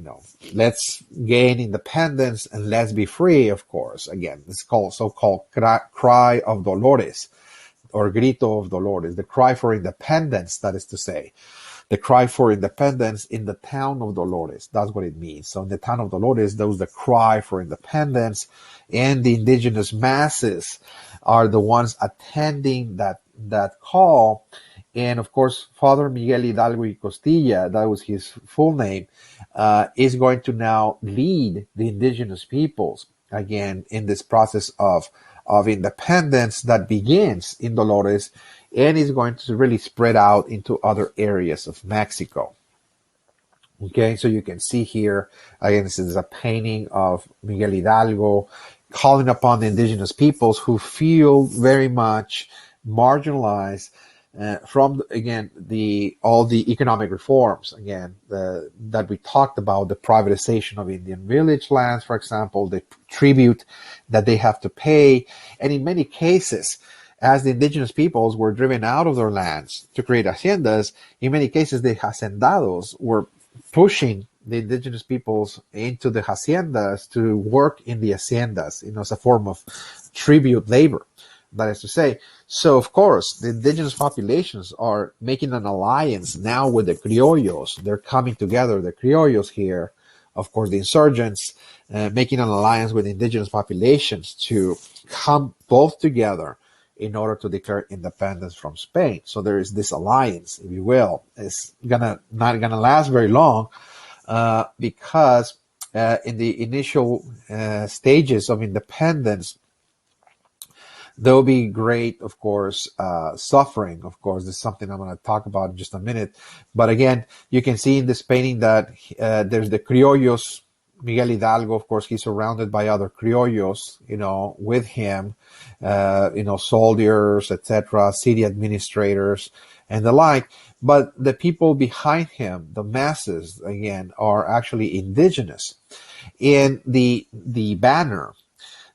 let's gain independence and let's be free, of course. Again, it's called so-called cry of Dolores, or grito of Dolores, the cry for independence, that is to say. The cry for independence in the town of Dolores. That's what it means. So in the town of Dolores, there was the cry for independence, and the indigenous masses are the ones attending that call. And of course, Father Miguel Hidalgo y Costilla, that was his full name, is going to now lead the indigenous peoples again in this process of independence that begins in Dolores and is going to really spread out into other areas of Mexico. Okay, so you can see here, again, this is a painting of Miguel Hidalgo calling upon the indigenous peoples who feel very much marginalized from, again, all the economic reforms, again, that we talked about, the privatization of Indian village lands, for example, the tribute that they have to pay. And in many cases, as the indigenous peoples were driven out of their lands to create haciendas, in many cases, the hacendados were pushing the indigenous peoples into the haciendas to work in the haciendas, as a form of tribute labor. That is to say, so of course, the indigenous populations are making an alliance now with the criollos. They're coming together, the criollos here, of course, the insurgents, making an alliance with indigenous populations to come both together in order to declare independence from Spain. So there is this alliance, if you will. It's not gonna last very long, because in the initial stages of independence, there will be great, of course, suffering. Of course, this is something I'm going to talk about in just a minute. But again, you can see in this painting that there's the criollos. Miguel Hidalgo, of course, he's surrounded by other criollos, with him, soldiers, etc., city administrators, and the like. But the people behind him, the masses, again, are actually indigenous. And the banner,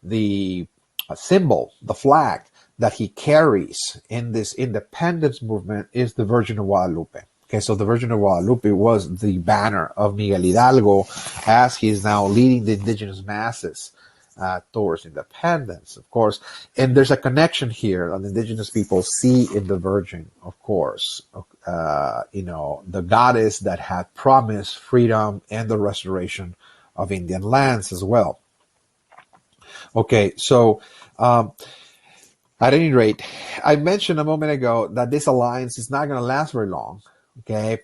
the symbol, the flag that he carries in this independence movement is the Virgin of Guadalupe. Okay, so the Virgin of Guadalupe was the banner of Miguel Hidalgo as he is now leading the indigenous masses towards independence, of course. And there's a connection here that the indigenous people see in the Virgin, of course, the goddess that had promised freedom and the restoration of Indian lands as well. Okay, so at any rate, I mentioned a moment ago that this alliance is not going to last very long, okay?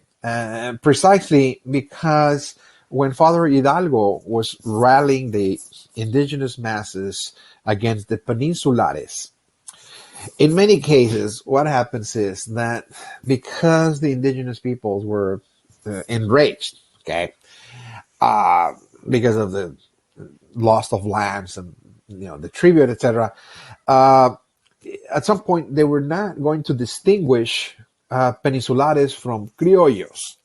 Precisely because when Father Hidalgo was rallying the indigenous masses against the peninsulares, in many cases, what happens is that because the indigenous peoples were enraged, okay, because of the loss of lands and the tribute, etc. At some point, they were not going to distinguish peninsulares from criollos,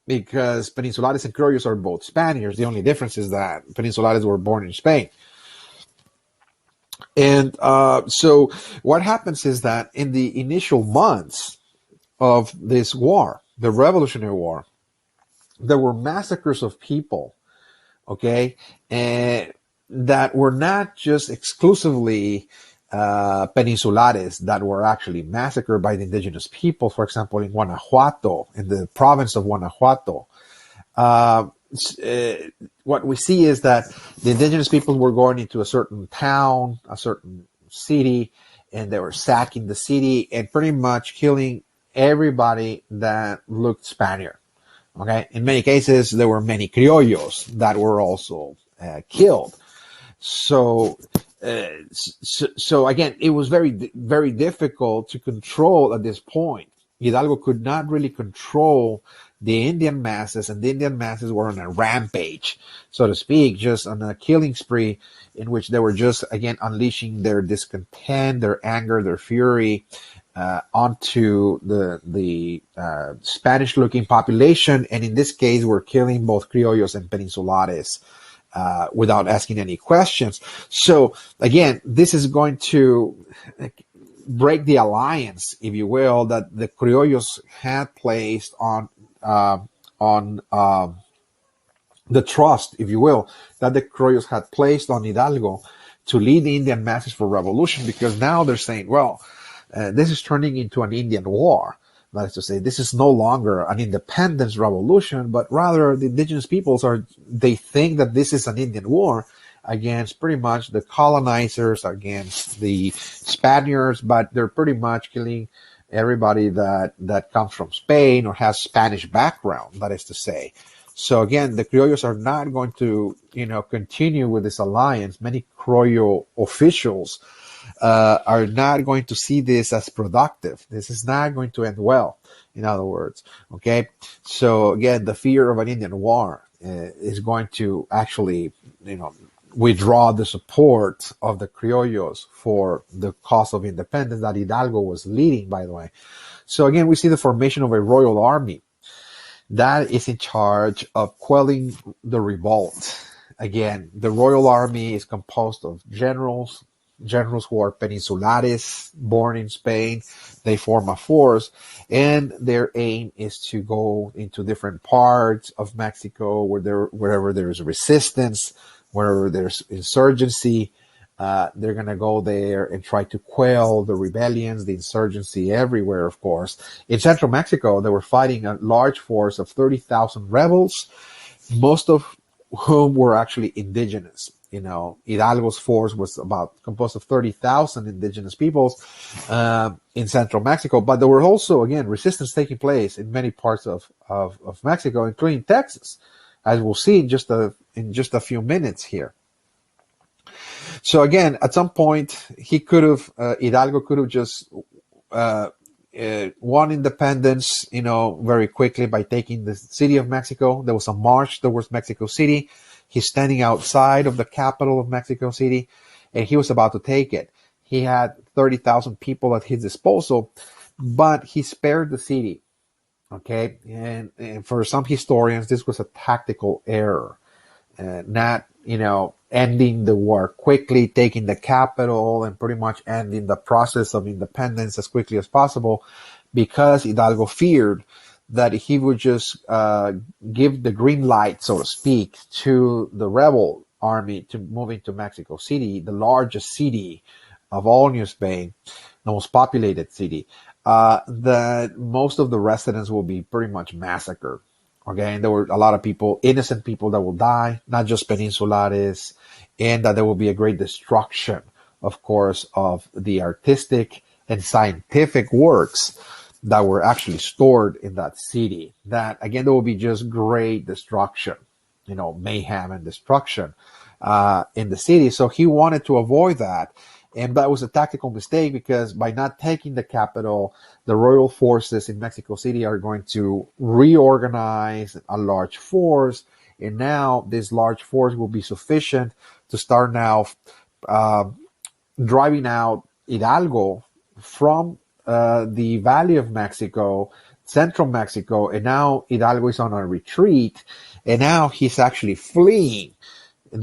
because peninsulares and criollos are both Spaniards. The only difference is that peninsulares were born in Spain. And so what happens is that in the initial months of this war, the Revolutionary War, there were massacres of people, okay, and that were not just exclusively peninsulares that were actually massacred by the indigenous people. For example, in Guanajuato, in the province of Guanajuato, what we see is that the indigenous people were going into a certain town, a certain city, and they were sacking the city and pretty much killing everybody that looked Spaniard. Okay, in many cases, there were many criollos that were also killed. So So again, it was very difficult to control at this point. Hidalgo could not really control the Indian masses, and the Indian masses were on a rampage, so to speak, just on a killing spree in which they were just, again, unleashing their discontent, their anger, their fury onto the Spanish-looking population, and in this case, were killing both criollos and peninsulares without asking any questions. So again, this is going to break the alliance, if you will, that the criollos had placed on the trust, if you will, that the criollos had placed on Hidalgo to lead the Indian masses for revolution, because now they're saying, well, this is turning into an Indian war. That is to say, this is no longer an independence revolution, but rather the indigenous peoples they think that this is an Indian war against pretty much the colonizers, against the Spaniards, but they're pretty much killing everybody that comes from Spain or has Spanish background, that is to say. So again, the criollos are not going to, continue with this alliance. Many criollo officials are not going to see this as productive. This is not going to end well, in other words. Okay. So again, the fear of an Indian war is going to actually, withdraw the support of the criollos for the cause of independence that Hidalgo was leading, by the way. So again, we see the formation of a royal army that is in charge of quelling the revolt. Again, the royal army is composed of generals who are peninsulares, born in Spain. They form a force, and their aim is to go into different parts of Mexico wherever there is resistance, wherever there's insurgency. They're going to go there and try to quell the rebellions, the insurgency everywhere, of course. In central Mexico, they were fighting a large force of 30,000 rebels, most of whom were actually indigenous. Hidalgo's force was composed of 30,000 indigenous peoples in central Mexico, but there were also, again, resistance taking place in many parts of Mexico, including Texas, as we'll see in just a few minutes here. So again, at some point, Hidalgo could have just won independence, very quickly by taking the city of Mexico. There was a march towards Mexico City. He's standing outside of the capital of Mexico City, and he was about to take it. He had 30,000 people at his disposal, but he spared the city. Okay, and for some historians, this was a tactical error, not ending the war quickly, taking the capital, and pretty much ending the process of independence as quickly as possible, because Hidalgo feared that he would just give the green light, so to speak, to the rebel army to move into Mexico City, the largest city of all New Spain, the most populated city, that most of the residents will be pretty much massacred. Okay, and there were a lot of people, innocent people, that will die, not just peninsulares, and that there will be a great destruction, of course, of the artistic and scientific works that were actually stored in that city. That, again, there will be just great destruction, mayhem and destruction in the city. So he wanted to avoid that. And that was a tactical mistake, because by not taking the capital, the royal forces in Mexico City are going to reorganize a large force. And now this large force will be sufficient to start now driving out Hidalgo from the Valley of Mexico, central Mexico. And now Hidalgo is on a retreat. And now he's actually fleeing from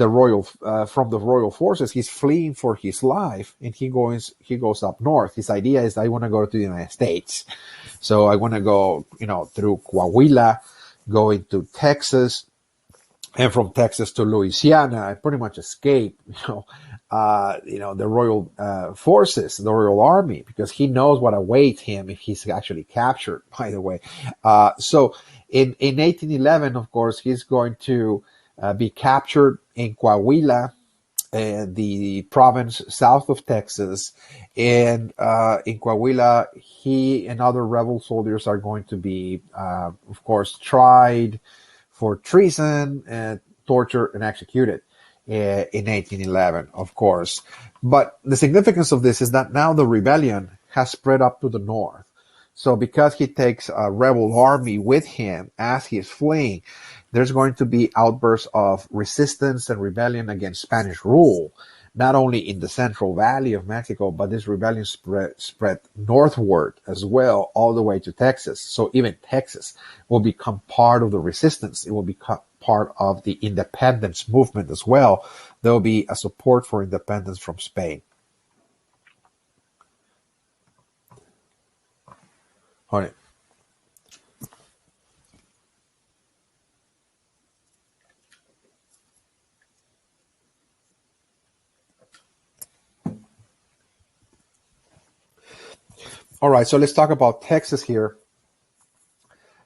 the royal forces. He's fleeing for his life, and he goes up north. His idea is, I want to go to the United States. So I want to go, through Coahuila, go into Texas, and from Texas to Louisiana, I pretty much escape, the royal forces, the royal army, because he knows what awaits him if he's actually captured, by the way. So in 1811, of course, he's going to be captured in Coahuila, the province south of Texas. And in Coahuila, he and other rebel soldiers are going to be, of course, tried for treason, and tortured and executed. in 1811, of course. But the significance of this is that now the rebellion has spread up to the north. So because he takes a rebel army with him as he is fleeing, there's going to be outbursts of resistance and rebellion against Spanish rule, not only in the Central Valley of Mexico, but this rebellion spread northward as well, all the way to Texas. So even Texas will become part of the resistance. It will become part of the independence movement as well. There will be a support for independence from Spain. All right. All right, so let's talk about Texas here.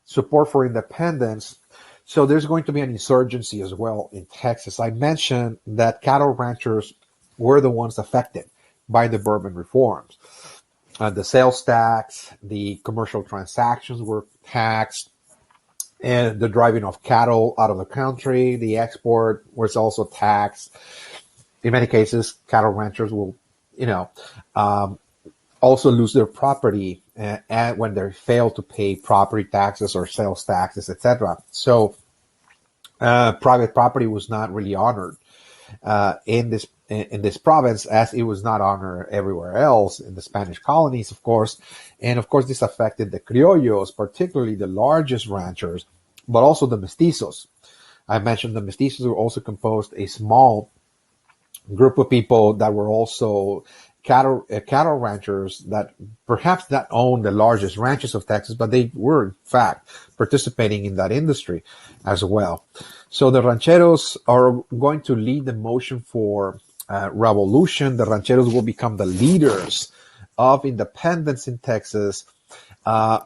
Support for independence. So there's going to be an insurgency as well in Texas. I mentioned that cattle ranchers were the ones affected by the Bourbon reforms. The sales tax, the commercial transactions were taxed, and the driving of cattle out of the country, the export was also taxed. In many cases, cattle ranchers will, also lose their property and when they fail to pay property taxes or sales taxes, etc. So private property was not really honored in this province, as it was not honored everywhere else in the Spanish colonies, of course. And of course, this affected the criollos, particularly the largest ranchers, but also the mestizos. I mentioned the mestizos were also composed a small group of people that were also cattle ranchers that perhaps not owned the largest ranches of Texas, but they were in fact participating in that industry as well. So the rancheros are going to lead the motion for revolution. The rancheros will become the leaders of independence in Texas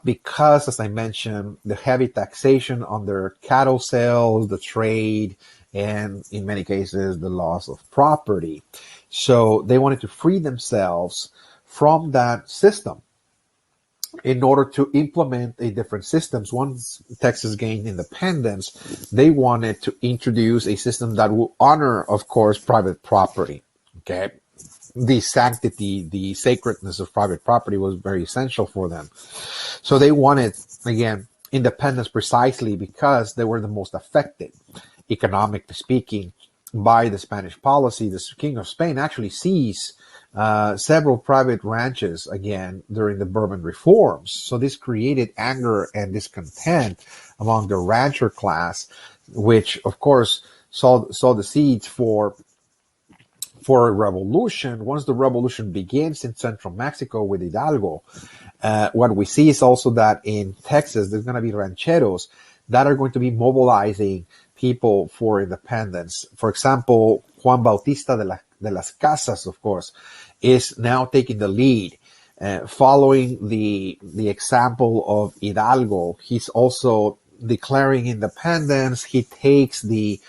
because, as I mentioned, the heavy taxation on their cattle sales, the trade, and in many cases, the loss of property. So they wanted to free themselves from that system in order to implement a different systems. Once Texas gained independence, they wanted to introduce a system that will honor, of course, private property. Okay. The sanctity, the sacredness of private property was very essential for them. So they wanted, again, independence precisely because they were the most affected, economically speaking, by the Spanish policy. The King of Spain actually seized several private ranches again during the Bourbon reforms. So this created anger and discontent among the rancher class, which of course saw the seeds for a revolution. Once the revolution begins in central Mexico with Hidalgo, what we see is also that in Texas, there's going to be rancheros that are going to be mobilizing people for independence. For example, Juan Bautista de las Casas, of course, is now taking the lead. Following the example of Hidalgo, he's also declaring independence. He takes the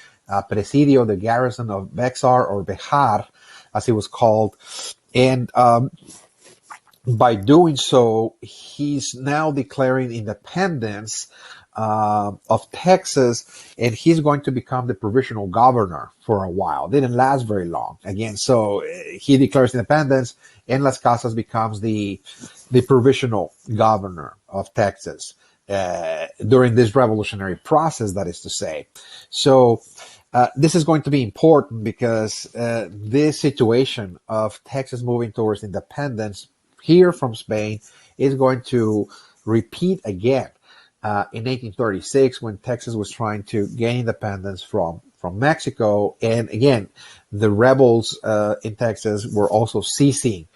presidio, the garrison of Bexar or Bejar, as it was called. And by doing so, he's now declaring independence of Texas, and he's going to become the provisional governor for a while. Didn't last very long. Again, so he declares independence, and Las Casas becomes the provisional governor of Texas during this revolutionary process, that is to say. So this is going to be important because this situation of Texas moving towards independence here from Spain is going to repeat again in 1836 when Texas was trying to gain independence from Mexico. And again, the rebels in Texas were also seizing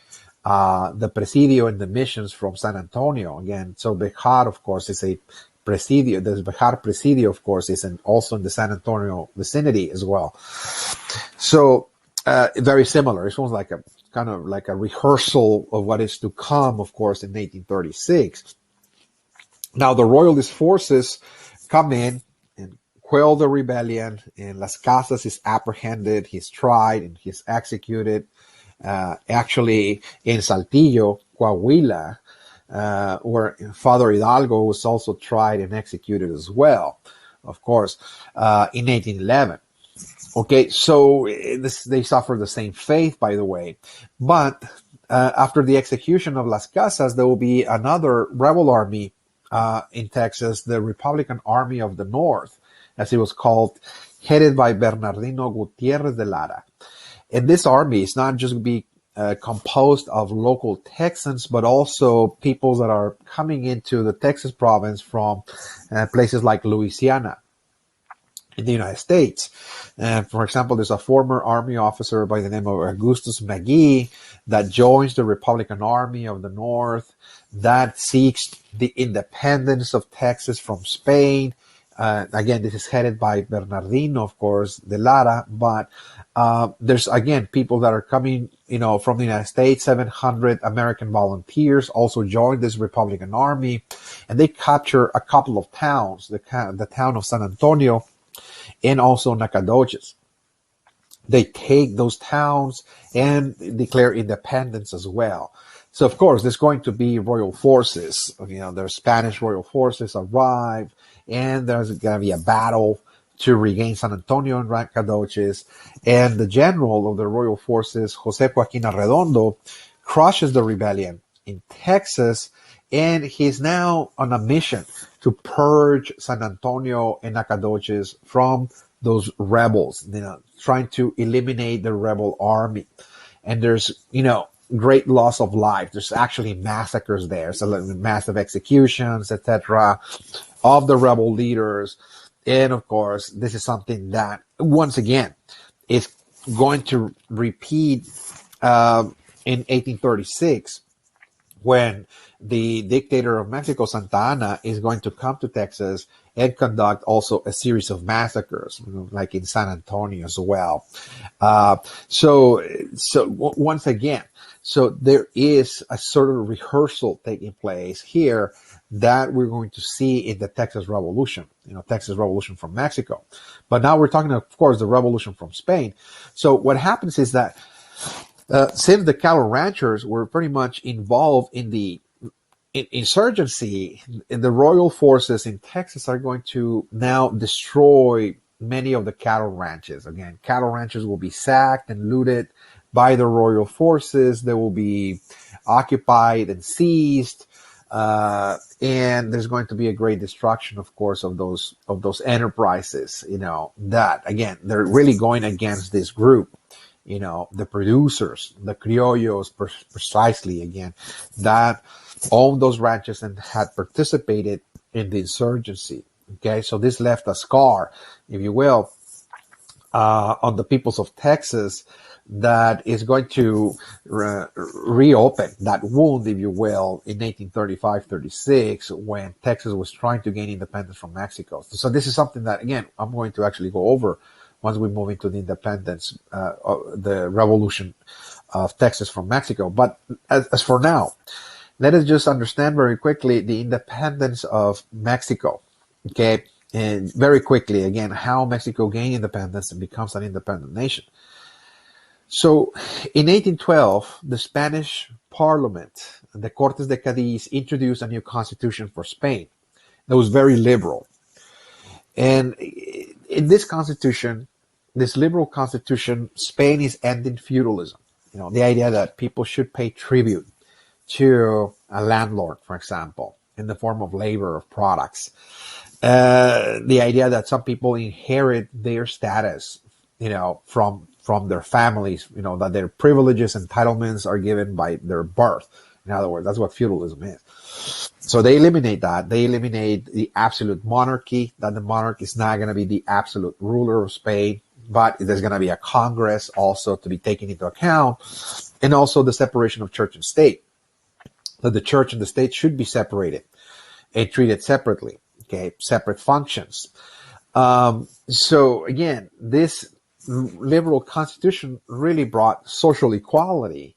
the presidio and the missions from San Antonio again. So Bejar, of course, is a presidio. The Bejar presidio, of course, is also in the San Antonio vicinity as well. So very similar. It's almost like a kind of like a rehearsal of what is to come, of course, in 1836. Now, the royalist forces come in and quell the rebellion, and Las Casas is apprehended, he's tried, and he's executed. Actually, in Saltillo, Coahuila, where Father Hidalgo was also tried and executed as well, of course, in 1811. Okay, so they suffer the same fate, by the way. But after the execution of Las Casas, there will be another rebel army in Texas, the Republican Army of the North, as it was called, headed by Bernardino Gutierrez de Lara. And this army is not just be composed of local Texans, but also peoples that are coming into the Texas province from places like Louisiana in the United States. For example, there's a former Army officer by the name of Augustus McGee that joins the Republican Army of the North that seeks the independence of Texas from Spain. Again, this is headed by Bernardino, of course, de Lara, but there's, again, people that are coming, from the United States. 700 American volunteers also joined this Republican Army, and they capture a couple of towns, the town of San Antonio, and also Nacogdoches. They take those towns and declare independence as well. So, of course, there's going to be royal forces. There's Spanish royal forces arrive, and there's going to be a battle to regain San Antonio and Nacogdoches. And the general of the royal forces, Jose Joaquin Arredondo, crushes the rebellion in Texas, and he's now on a mission to purge San Antonio and Nacogdoches from those rebels, trying to eliminate the rebel army. And there's, great loss of life. There's actually massacres there, so massive executions, etc., of the rebel leaders. And of course, this is something that, once again, is going to repeat in 1836, when the dictator of Mexico, Santa Anna, is going to come to Texas and conduct also a series of massacres, like in San Antonio as well. So once again, so there is a sort of rehearsal taking place here that we're going to see in the Texas Revolution, Texas Revolution from Mexico. But now we're talking, of course, the Revolution from Spain. So what happens is that since the cattle ranchers were pretty much involved in the insurgency, the royal forces in Texas are going to now destroy many of the cattle ranches. Again, cattle ranches will be sacked and looted by the royal forces. They will be occupied and seized, and there's going to be a great destruction, of course, of those enterprises. That, again, they're really going against this group. The producers, the criollos, precisely, again, that owned those ranches and had participated in the insurgency. Okay, so this left a scar, if you will, on the peoples of Texas that is going to reopen that wound, if you will, in 1835-36, when Texas was trying to gain independence from Mexico. So this is something that, again, I'm going to actually go over once we move into the independence, the revolution of Texas from Mexico. But as for now, let us just understand very quickly the independence of Mexico. Okay, and very quickly, again, how Mexico gained independence and becomes an independent nation. So in 1812, the Spanish Parliament, the Cortes de Cádiz, introduced a new constitution for Spain that was very liberal. And in this constitution, this liberal constitution, Spain is ending feudalism. The idea that people should pay tribute to a landlord, for example, in the form of labor, of products. The idea that some people inherit their status, from their families, that their privileges, entitlements are given by their birth. In other words, that's what feudalism is. So they eliminate that. They eliminate the absolute monarchy, that the monarch is not going to be the absolute ruler of Spain, but there's going to be a Congress also to be taken into account, and also the separation of church and state, that the church and the state should be separated and treated separately, okay, separate functions. So again, this liberal constitution really brought social equality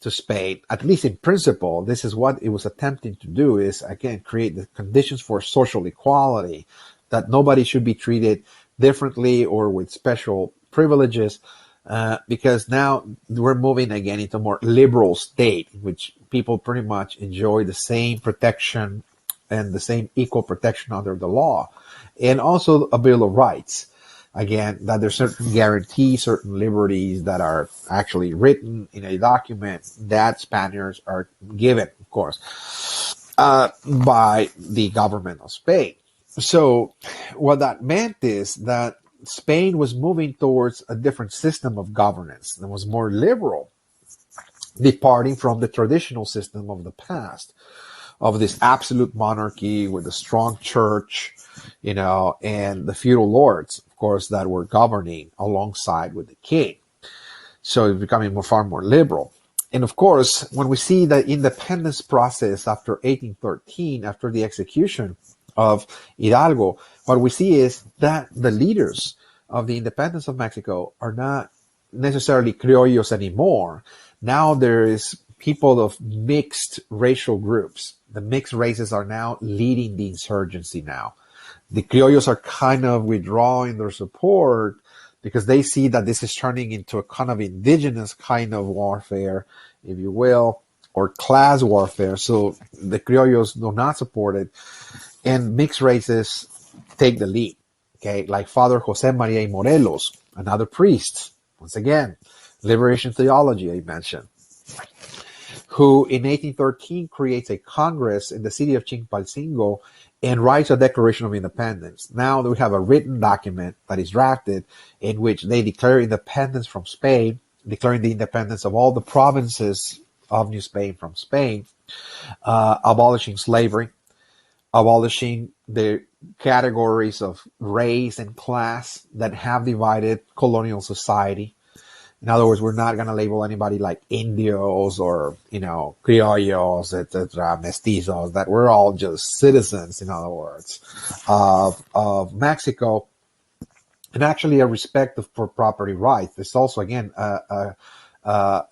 to Spain, at least in principle. This is what it was attempting to do, is, again, create the conditions for social equality, that nobody should be treated differently or with special privileges, because now we're moving again into a more liberal state, in which people pretty much enjoy the same protection and the same equal protection under the law, and also a Bill of Rights. again, that there's certain guarantees, certain liberties that are actually written in a document that Spaniards are given, of course, by the government of Spain. So what that meant is that Spain was moving towards a different system of governance that was more liberal, departing from the traditional system of the past, of this absolute monarchy with a strong church, and the feudal lords, of course, that were governing alongside with the king. So it's becoming far more liberal. And of course, when we see the independence process after 1813, after the execution of Hidalgo, what we see is that the leaders of the independence of Mexico are not necessarily criollos anymore. Now there is people of mixed racial groups. The mixed races are now leading the insurgency now. The criollos are kind of withdrawing their support because they see that this is turning into a kind of indigenous kind of warfare, if you will, or class warfare. So the criollos do not support it. And mixed races take the lead, okay? Like Father Jose Maria y Morelos, another priest, once again, liberation theology I mentioned, who in 1813 creates a congress in the city of Chinpalcingo and writes a Declaration of Independence. Now we have a written document that is drafted in which they declare independence from Spain, declaring the independence of all the provinces of New Spain from Spain, abolishing slavery, abolishing the categories of race and class that have divided colonial society. In other words, we're not going to label anybody like indios or, criollos, etc., mestizos, that we're all just citizens, in other words, of Mexico, and actually a respect for property rights. It's also, again,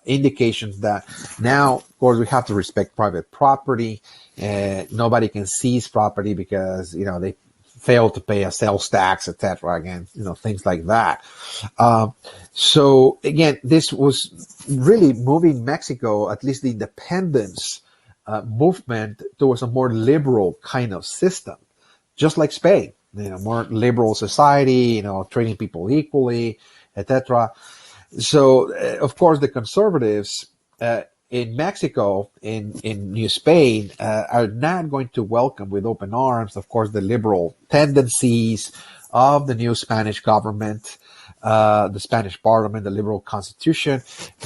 indications that now, of course, we have to respect private property. Nobody can seize property because, they fail to pay a sales tax, etc. Again, things like that. So again, this was really moving Mexico, at least the independence movement, towards a more liberal kind of system, just like Spain. More liberal society, treating people equally, etc. So, of course, the conservatives in Mexico, in New Spain, are not going to welcome with open arms, of course, the liberal tendencies of the new Spanish government, the Spanish parliament, the liberal constitution,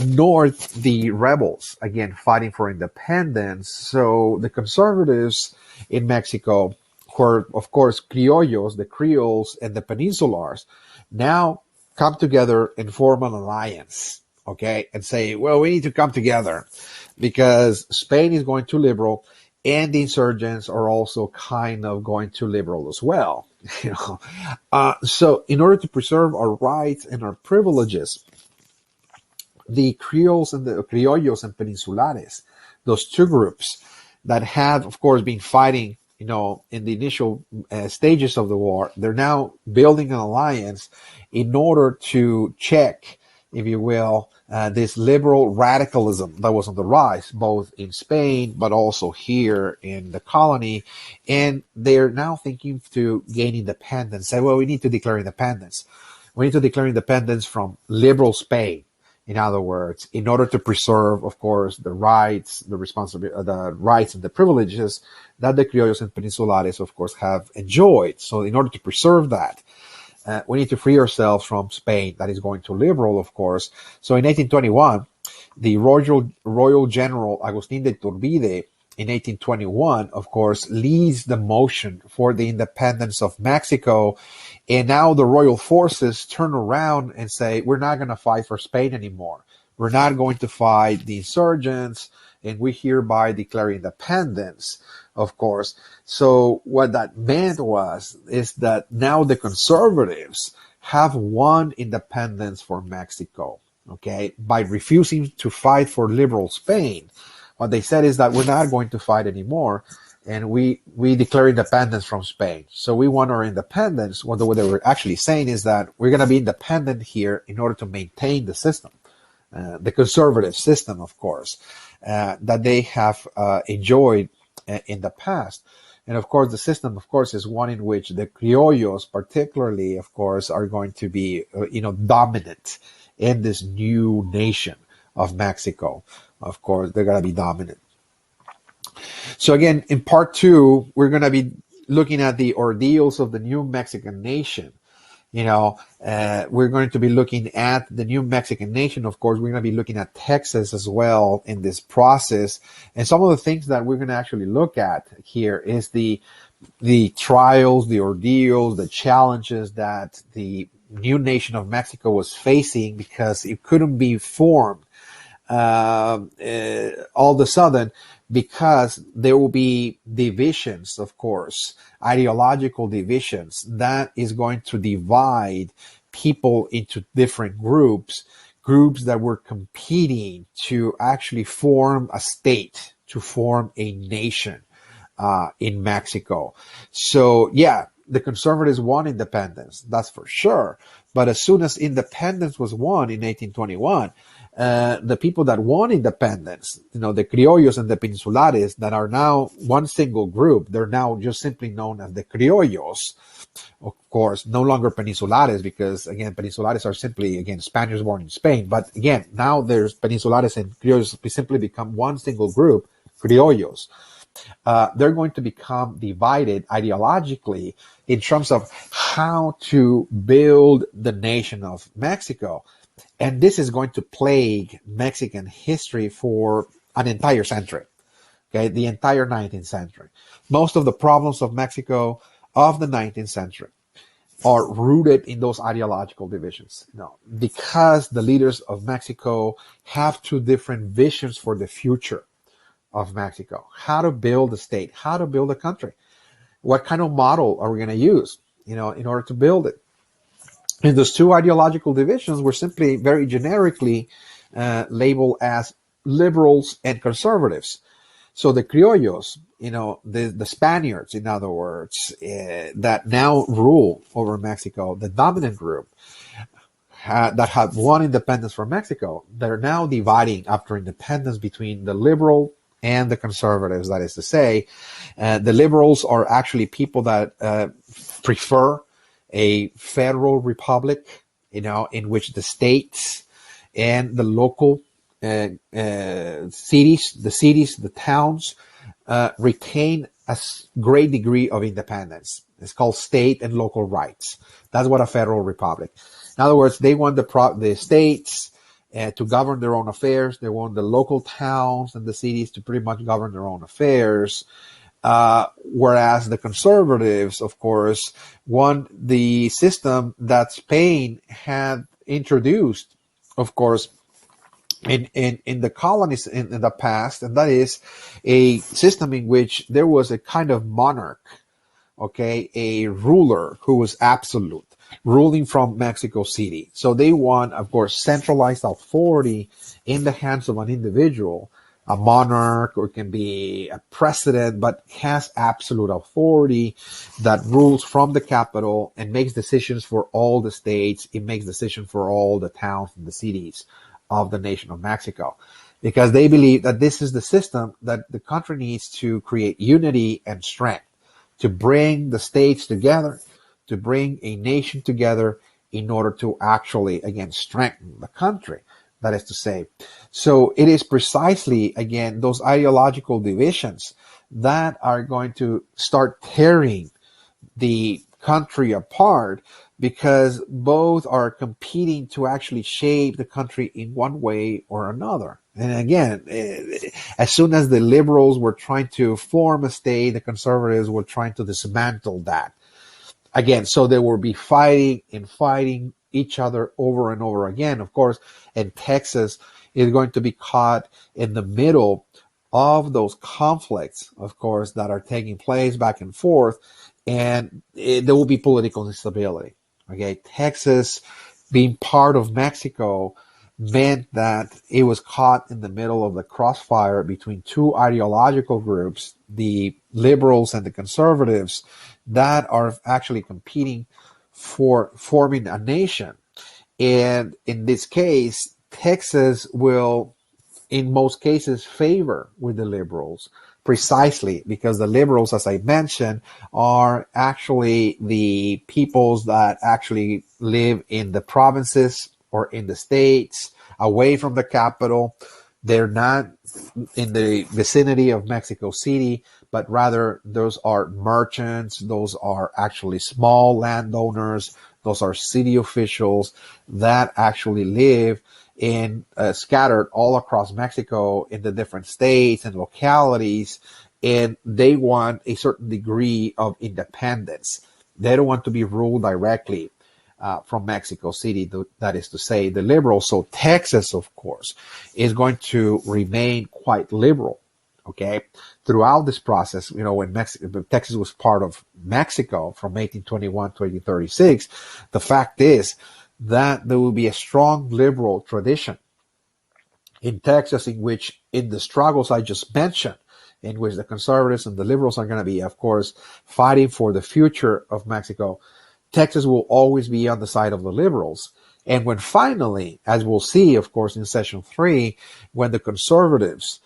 nor the rebels, again, fighting for independence. So the conservatives in Mexico, who are, of course, criollos, the Creoles, and the Peninsulars, now come together and form an alliance, okay, and say, well, we need to come together because Spain is going too liberal and the insurgents are also kind of going too liberal as well. So in order to preserve our rights and our privileges, the Creoles and the Criollos and Peninsulares, those two groups that had, of course, been fighting, in the initial stages of the war, they're now building an alliance in order to check, if you will, this liberal radicalism that was on the rise, both in Spain, but also here in the colony. And they're now thinking to gain independence. Say, well, we need to declare independence. We need to declare independence from liberal Spain. In other words, in order to preserve, of course, the rights, the rights and the privileges that the Criollos and Peninsulares, of course, have enjoyed. So in order to preserve that, we need to free ourselves from Spain, that is going to liberal, of course. So in 1821, the Royal General Agustin de Iturbide, in 1821, of course, leads the motion for the independence of Mexico. And now the royal forces turn around and say, we're not going to fight for Spain anymore. We're not going to fight the insurgents, and we hereby declare independence, of course. So what that meant is that now the conservatives have won independence for Mexico, okay, by refusing to fight for liberal Spain. What they said is that we're not going to fight anymore, and we declare independence from Spain. So we want our independence. What they were actually saying is that we're going to be independent here in order to maintain the system, the conservative system, of course, that they have enjoyed in the past. And of course, the system, of course, is one in which the criollos, particularly, of course, are going to be, dominant in this new nation of Mexico. Of course, they're going to be dominant. So again, in part two, we're going to be looking at the ordeals of the new Mexican nation. We're going to be looking at the new Mexican nation. Of course, we're going to be looking at Texas as well in this process. And some of the things that we're going to actually look at here is the trials, the ordeals, the challenges that the new nation of Mexico was facing because it couldn't be formed all of a sudden, because there will be divisions, of course, ideological divisions that is going to divide people into different groups that were competing to actually form a state, to form a nation in Mexico. So yeah, the conservatives won independence, that's for sure. But as soon as independence was won in 1821, the people that won independence, the criollos and the peninsulares, that are now one single group, they're now just simply known as the criollos. Of course, no longer peninsulares, because again, peninsulares are simply, again, Spaniards born in Spain. But again, now there's peninsulares and criollos simply become one single group, criollos. They're going to become divided ideologically in terms of how to build the nation of Mexico. And this is going to plague Mexican history for an entire century, okay, the entire 19th century. Most of the problems of Mexico of the 19th century are rooted in those ideological divisions. Because the leaders of Mexico have two different visions for the future of Mexico, how to build a state, how to build a country, what kind of model are we going to use, in order to build it. And those two ideological divisions were simply very generically labeled as liberals and conservatives. So the criollos, the Spaniards, in other words, that now rule over Mexico, the dominant group that had won independence from Mexico, they're now dividing after independence between the liberal and the conservatives. That is to say, the liberals are actually people that prefer a federal republic, in which the states and the local cities, the towns, retain a great degree of independence. It's called state and local rights. That's what a federal republic. In other words, they want the states to govern their own affairs. They want the local towns and the cities to pretty much govern their own affairs. Whereas the conservatives, of course, want the system that Spain had introduced, of course, in the colonies in the past, and that is a system in which there was a kind of monarch, okay, a ruler who was absolute, ruling from Mexico City. So they want, of course, centralized authority in the hands of an individual, a monarch, or it can be a president, but has absolute authority that rules from the capital and makes decisions for all the states. It makes decisions for all the towns and the cities of the nation of Mexico, because they believe that this is the system that the country needs to create unity and strength, to bring the states together, to bring a nation together in order to actually, again, strengthen the country. That is to say, so it is precisely, again, those ideological divisions that are going to start tearing the country apart, because both are competing to actually shape the country in one way or another. And again, as soon as the liberals were trying to form a state, the conservatives were trying to dismantle that. Again, so they will be fighting each other over and over again, of course, and Texas is going to be caught in the middle of those conflicts, of course, that are taking place back and forth, and there will be political instability. Okay, Texas being part of Mexico meant that it was caught in the middle of the crossfire between two ideological groups, the liberals and the conservatives, that are actually competing for forming a nation. And in this case, Texas will, in most cases, favor with the liberals, precisely because the liberals, as I mentioned, are actually the peoples that actually live in the provinces or in the states away from the capital. They're not in the vicinity of Mexico City, but rather those are merchants, those are actually small landowners, those are city officials that actually live in scattered all across Mexico in the different states and localities, and they want a certain degree of independence. They don't want to be ruled directly from Mexico City, that is to say, the liberals. So Texas, of course, is going to remain quite liberal. Okay, throughout this process, when Texas was part of Mexico from 1821 to 1836, the fact is that there will be a strong liberal tradition in Texas, in the struggles I just mentioned, in which the conservatives and the liberals are going to be, of course, fighting for the future of Mexico. Texas will always be on the side of the liberals. And when finally, as we'll see, of course, in session 3, when the conservatives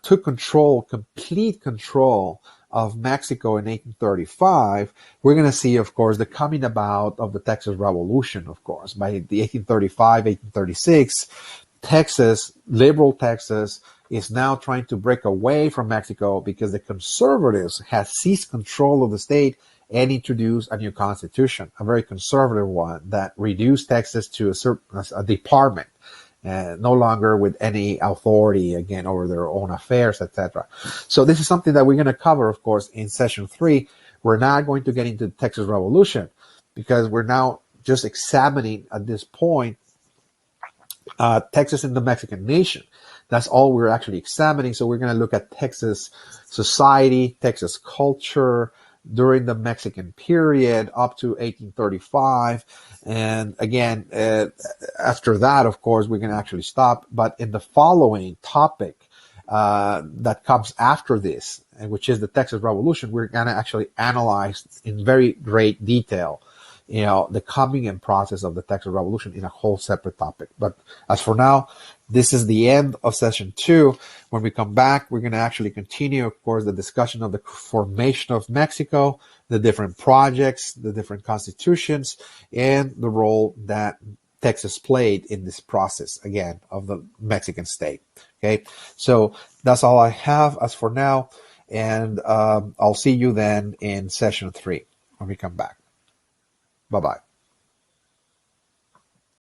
took complete control of Mexico in 1835, we're going to see, of course, the coming about of the Texas Revolution, of course. By the 1835, 1836, liberal Texas, is now trying to break away from Mexico because the conservatives have seized control of the state and introduced a new constitution, a very conservative one that reduced Texas to a department, no longer with any authority, again, over their own affairs, etc. So this is something that we're going to cover, of course, in session 3. We're not going to get into the Texas Revolution because we're now just examining at this point Texas and the Mexican nation. That's all we're actually examining. So we're going to look at Texas society, Texas culture during the Mexican period up to 1835. And again, after that, of course, we're going to actually stop. But in the following topic that comes after this, which is the Texas Revolution, we're going to actually analyze in very great detail the coming and process of the Texas Revolution in a whole separate topic. But as for now, this is the end of session 2. When we come back, we're going to actually continue, of course, the discussion of the formation of Mexico, the different projects, the different constitutions, and the role that Texas played in this process, again, of the Mexican state. Okay, so that's all I have as for now, and I'll see you then in session 3 when we come back. Bye-bye.